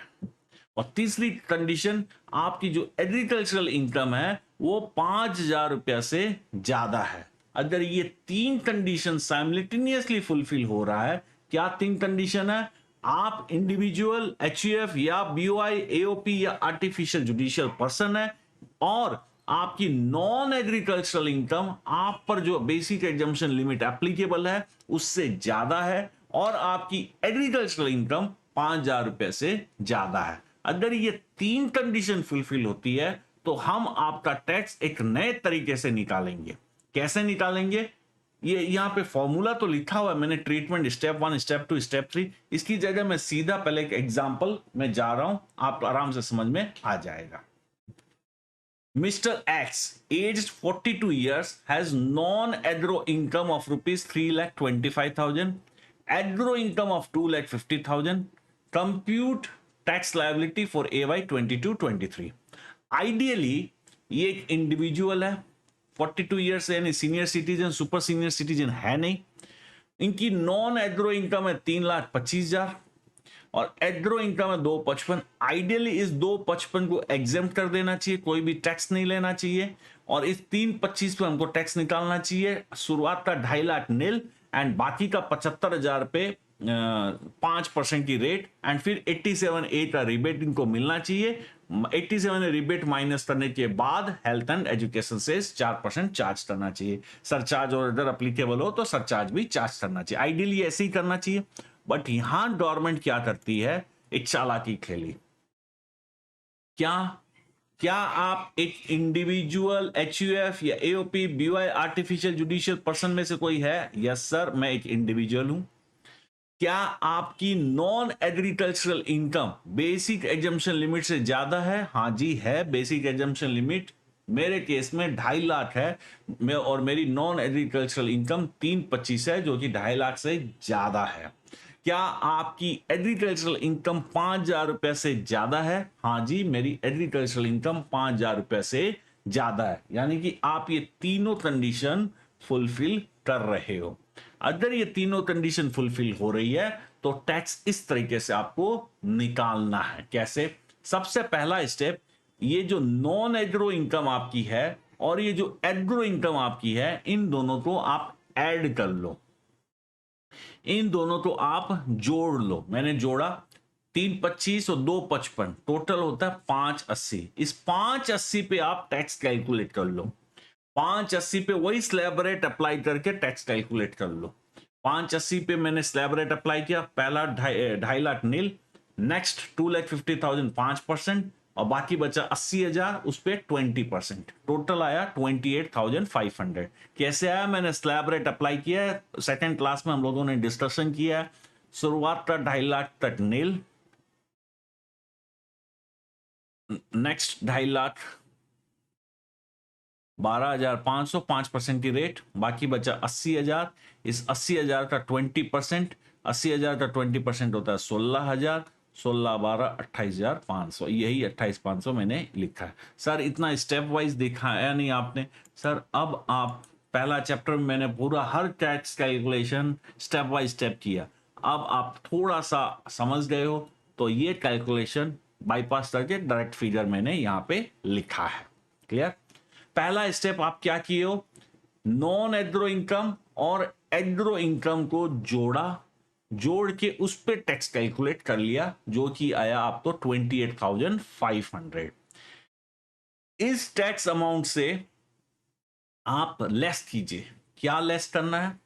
और तीसरी कंडीशन आपकी जो एग्रीकल्चरल इनकम है वो 5,000 रुपया से ज्यादा है। अगर ये 3 कंडीशन साइमल्टेनियसली फुलफिल हो रहा है, क्या 3 कंडीशन है, आप इंडिविजुअल एचयूएफ या बीओआई, एओपी या आर्टिफिशियल जुडिशियल पर्सन है, और आपकी नॉन एग्रीकल्चरल इनकम आप पर जो बेसिक एग्जम्पशन लिमिट एप्लीकेबल है उससे ज्यादा है, और आपकी एग्रीकल्चरल इनकम 5,000 रुपए से ज्यादा है। अगर ये 3 कंडीशन फुलफिल होती है तो हम आपका टैक्स एक नए तरीके से निकालेंगे। कैसे निकालेंगे, ये यहां पे फॉर्मूला तो लिखा हुआ है मैंने, ट्रीटमेंट स्टेप 1, स्टेप 2, स्टेप 3, इसकी जगह मैं सीधा पहले एक एग्जांपल में जा रहा हूं, आप आराम से समझ में आ जाएगा। Mr. X, aged 42 years, has non-agro income of rupees 3,25,000, agro income of 2,50,000. Compute tax liability for AY 22-23. Ideally, ये एक इंडिविजुअल है, 42 ईयर्स, यानी senior citizen, super senior citizen है नहीं। इनकी नॉन एग्रो इनकम है 3,25,000 और एग्रो इनकम है 2,55,000। आइडियली इस 2,55,000 को एग्जेम्प्ट कर देना चाहिए, कोई भी टैक्स नहीं लेना चाहिए, और इस 3,25,000 पे हमको टैक्स निकालना चाहिए। शुरुआत का 2.5 लाख नील एंड बाकी का 75,000 पे 5% की रेट, एंड फिर 87A का रिबेट इनको मिलना चाहिए। 87 रिबेट माइनस करने के बाद हेल्थ एंड एजुकेशन से 4% चार्ज करना चाहिए। सरचार्ज और अगर अप्लीकेबल हो तो सरचार्ज भी चार्ज करना चाहिए। आइडियली ऐसे ही करना चाहिए, बट यहां गवर्नमेंट क्या करती है, एक चालाकी खेली। क्या क्या आप एक इंडिविजुअल एचयूएफ या AOP BY artificial judicial person में से कोई है? यस सर, मैं एक इंडिविजुअल हूं। क्या आपकी non agricultural income basic assumption limit से ज्यादा है? हाँ जी है, बेसिक एजम्पशन लिमिट मेरे केस में 2.5 लाख है। और मेरी नॉन एग्रीकल्चरल इनकम 325 है, जो कि 2.5 लाख से ज्यादा है। क्या आपकी एग्रीकल्चरल इनकम 5,000 रुपए से ज्यादा है? हाँ जी, मेरी एग्रीकल्चरल इनकम 5,000 रुपए से ज्यादा है। यानी कि आप ये तीनों कंडीशन फुलफिल कर रहे हो। अगर ये तीनों कंडीशन फुलफिल हो रही है तो टैक्स इस तरीके से आपको निकालना है। कैसे? सबसे पहला स्टेप, ये जो नॉन एग्रो इनकम आपकी है और ये जो एग्रो इनकम आपकी है, इन दोनों को आप ऐड कर लो, इन दोनों को आप जोड़ लो। मैंने जोड़ा, 325 और 255 टोटल होता है 580। इस 580 पे आप टैक्स कैलकुलेट कर लो। 580 पे वही स्लैब रेट अप्लाई करके टैक्स कैलकुलेट कर लो। 580 पे मैंने स्लैब रेट अप्लाई किया, पहला 2.5 लाख नील, नेक्स्ट 2,50,000 5%, और बाकी बचा 80,000, उस पे 20%, टोटल आया 28,500। कैसे आया? मैंने स्लैब रेट अप्लाई किया है, सेकेंड क्लास में हम लोगों ने डिस्कशन किया है। शुरुआत का 2.5 लाख तक नील, नेक्स्ट 2.5 लाख 12,500, 5% की रेट, बाकी बचा 80,000। इस 80,000 का 20%, 80,000 का 20% होता है 16,000, 16 12 28,500, यही 28,500 मैंने लिखा है। सर इतना स्टेप वाइज दिखाया नहीं आपने। सर अब आप, पहला चैप्टर में मैंने पूरा हर tax calculation step by step किया, अब आप थोड़ा सा समझ गए हो तो ये कैलकुलेशन बाईपास करके डायरेक्ट फिगर मैंने यहाँ पे लिखा है। क्लियर? पहला स्टेप आप क्या किए हो, नॉन एग्रो इनकम और एग्रो इनकम को जोड़ा, जोड़ के उस पे टैक्स कैलकुलेट कर लिया, जो कि आया आपको 28,500। इस टैक्स अमाउंट से आप लेस कीजिए। क्या लेस करना है?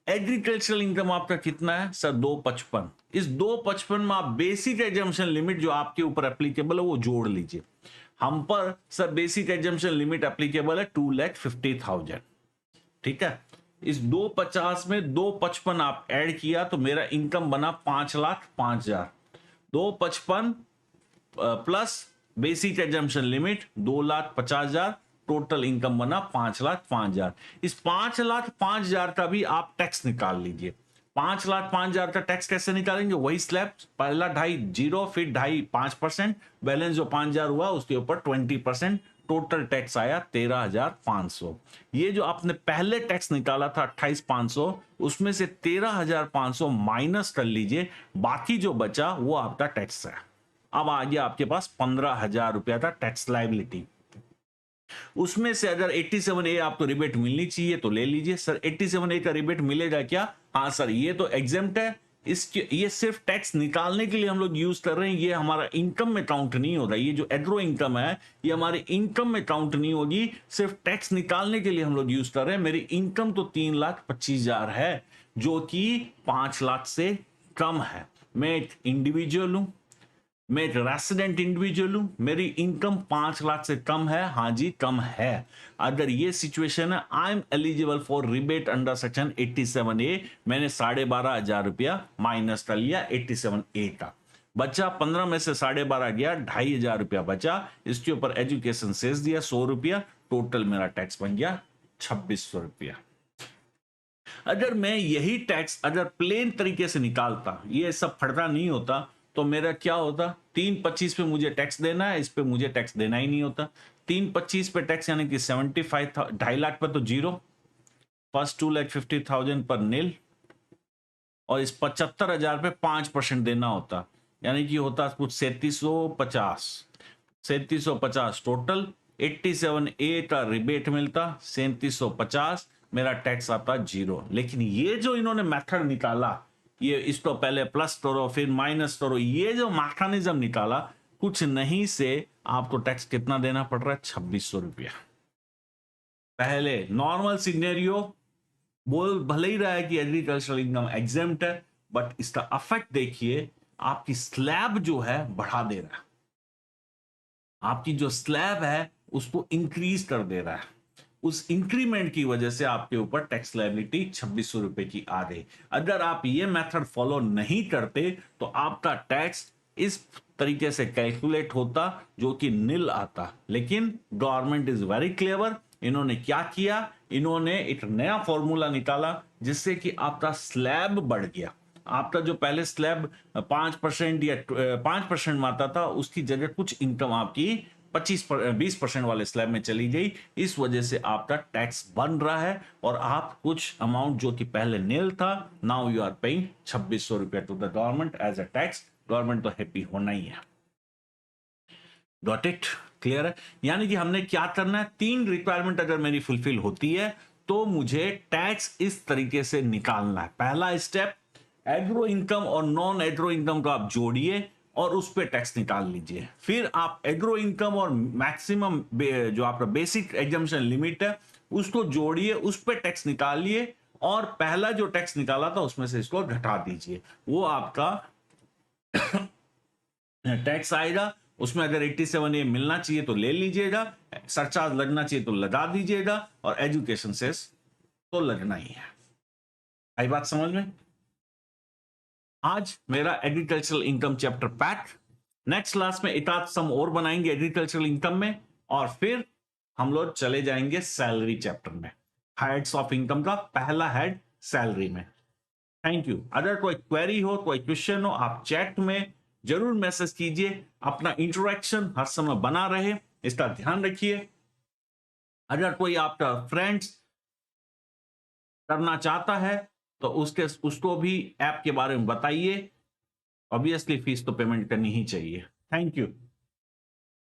एग्रीकल्चरल इनकम आपका कितना है सर? 255। इस 255 में आप बेसिक एग्जम्पशन लिमिट जो आपके ऊपर एप्लीकेबल है वो जोड़ लीजिए। हम पर sir basic exemption limit applicable है 2,50,000। ठीक है, इस 250 में 255 आप ऐड किया तो मेरा इनकम बना 5,05,000। 255 plus basic exemption limit 2,50,000, total income बना 5,05,000। इस 5,05,000 का भी आप टैक्स निकाल लीजिए। 5,05,000 का टैक्स कैसे निकालेंगे? वही स्लैब, पहला 2.5 जीरो, फिर 2.5 5%, बैलेंस जो 5,000 हुआ उसके ऊपर 20%, टोटल टैक्स आया 13,500। ये जो आपने पहले टैक्स निकाला था 28,500, उसमें से 13,500 माइनस कर लीजिए, बाकी जो बचा वो आपका टैक्स है। अब आ गया आपके पास 15,000 रुपया का टैक्स लायबिलिटी। उसमें से अगर 87A आपको रिबेट मिलनी चाहिए तो ले लीजिए। सर 87A का रिबेट मिलेगा क्या? हाँ सर, ये तो एग्जेम्प्ट है, इसके ये सिर्फ टैक्स निकालने के लिए हम लोग यूज कर रहे हैं, ये हमारा इनकम में काउंट नहीं होगा। ये जो एग्रो इनकम है ये हमारी इनकम में काउंट नहीं होगी, सिर्फ टैक्स निकालने के लिए हम लोग यूज कर रहे हैं। मेरी इनकम तो 3,25,000 है, जो कि 5 लाख से कम है। मैं एक इंडिविजुअल हूं, मैं एक रेसिडेंट इंडिविजुअल हूं, मेरी इनकम 5 लाख से कम है। हाँ जी, कम है। अगर ये सिचुएशन है, I am eligible for rebate under section 87A। मैंने 12,500 रुपया माइनस कर लिया 87A का, बचा 15 में से 12,500 गया, 2,500 रुपया बचा। इसके ऊपर एजुकेशन सेस दिया 100 रुपया, टोटल मेरा टैक्स बन गया 2,600 रुपया। अगर मैं यही टैक्स अगर प्लेन तरीके से निकालता, ये सब फटता नहीं होता, तो मेरा क्या होता? 325 पे मुझे टैक्स देना है, इस पे मुझे टैक्स देना ही नहीं होता। 325 पे टैक्स यानी कि 75, 2.5 लाख पर तो जीरो, फर्स्ट 2,50,000 पर नील, और इस 75,000 पे 5% देना होता, यानी कि होता कुछ 3750। 3750 टोटल, 87A का रिबेट मिलता 3750, मेरा टैक्स आता जीरो। लेकिन ये जो इन्होंने मेथड निकाला ये इसको पहले प्लस करो फिर माइनस करो, ये जो मैकेनिज्म निकाला, कुछ नहीं से आपको टैक्स कितना देना पड़ रहा है? 2600 रुपया। पहले नॉर्मल सिनेरियो बोल भले ही रहा है कि एग्रीकल्चरल इनकम एग्जेम्प्ट है, बट इसका इफेक्ट देखिए, आपकी स्लैब जो है बढ़ा दे रहा है, आपकी जो स्लैब है उसको इंक्रीज कर दे रहा है। उस इंक्रीमेंट की वजह से आपके ऊपर टैक्स लायबिलिटी 2600 रुपए की आ गई। अगर आप ये मेथड फॉलो नहीं करते तो आपका टैक्स इस तरीके से कैलकुलेट होता जो कि नील आता। लेकिन गवर्नमेंट इज वेरी क्लेवर, इन्होंने क्या किया, इन्होंने एक नया फॉर्मूला निकाला जिससे कि आपका स्लैब बढ़ गया। आपका जो पहले स्लैब 5% या 5% में आता था, उसकी जगह कुछ इनकम आपकी 20% वाले स्लैब में चली गई। इस वजह से आपका टैक्स बन रहा है और आप कुछ अमाउंट जो कि पहले नील था, नाउ यू आर पेइंग 2600 रुपया to the government as a tax. Government तो हैप्पी होना ही है। Got it? क्लियर है? यानी कि हमने क्या करना है, 3 रिक्वायरमेंट अगर मेरी फुलफिल होती है तो मुझे टैक्स इस तरीके से निकालना है। पहला स्टेप, एग्रो इनकम और नॉन एग्रो इनकम को आप जोड़िए और उस पर टैक्स निकाल लीजिए। फिर आप एग्रो इनकम और मैक्सिमम जो आपका बेसिक एग्जम्पशन लिमिट है उसको जोड़िए, उस पर टैक्स निकालिए और पहला जो टैक्स निकाला था उसमें से इसको घटा दीजिए। वो आपका टैक्स आएगा। उसमें अगर 87 ए मिलना चाहिए तो ले लीजिएगा, सरचार्ज लगना चाहिए तो लगा दीजिएगा, और एजुकेशन सेस तो लगना ही है। आई बात समझ में? आज मेरा agricultural income chapter pack. Next class में एक आध सम और बनाएंगे एग्रीकल्चरल इनकम में, और फिर हम लोग चले जाएंगे सैलरी चैप्टर में। हेड्स ऑफ इनकम का पहला हेड सैलरी में। Thank you. अगर कोई क्वेरी हो, कोई क्वेश्चन हो, आप चैट में जरूर मैसेज कीजिए। अपना इंटरेक्शन हर समय बना रहे, इसका ध्यान रखिए। अगर कोई आपका फ्रेंड्स करना चाहता है तो उसको भी ऐप के बारे में बताइए। ऑब्वियसली फीस तो पेमेंट करनी ही चाहिए। Thank you.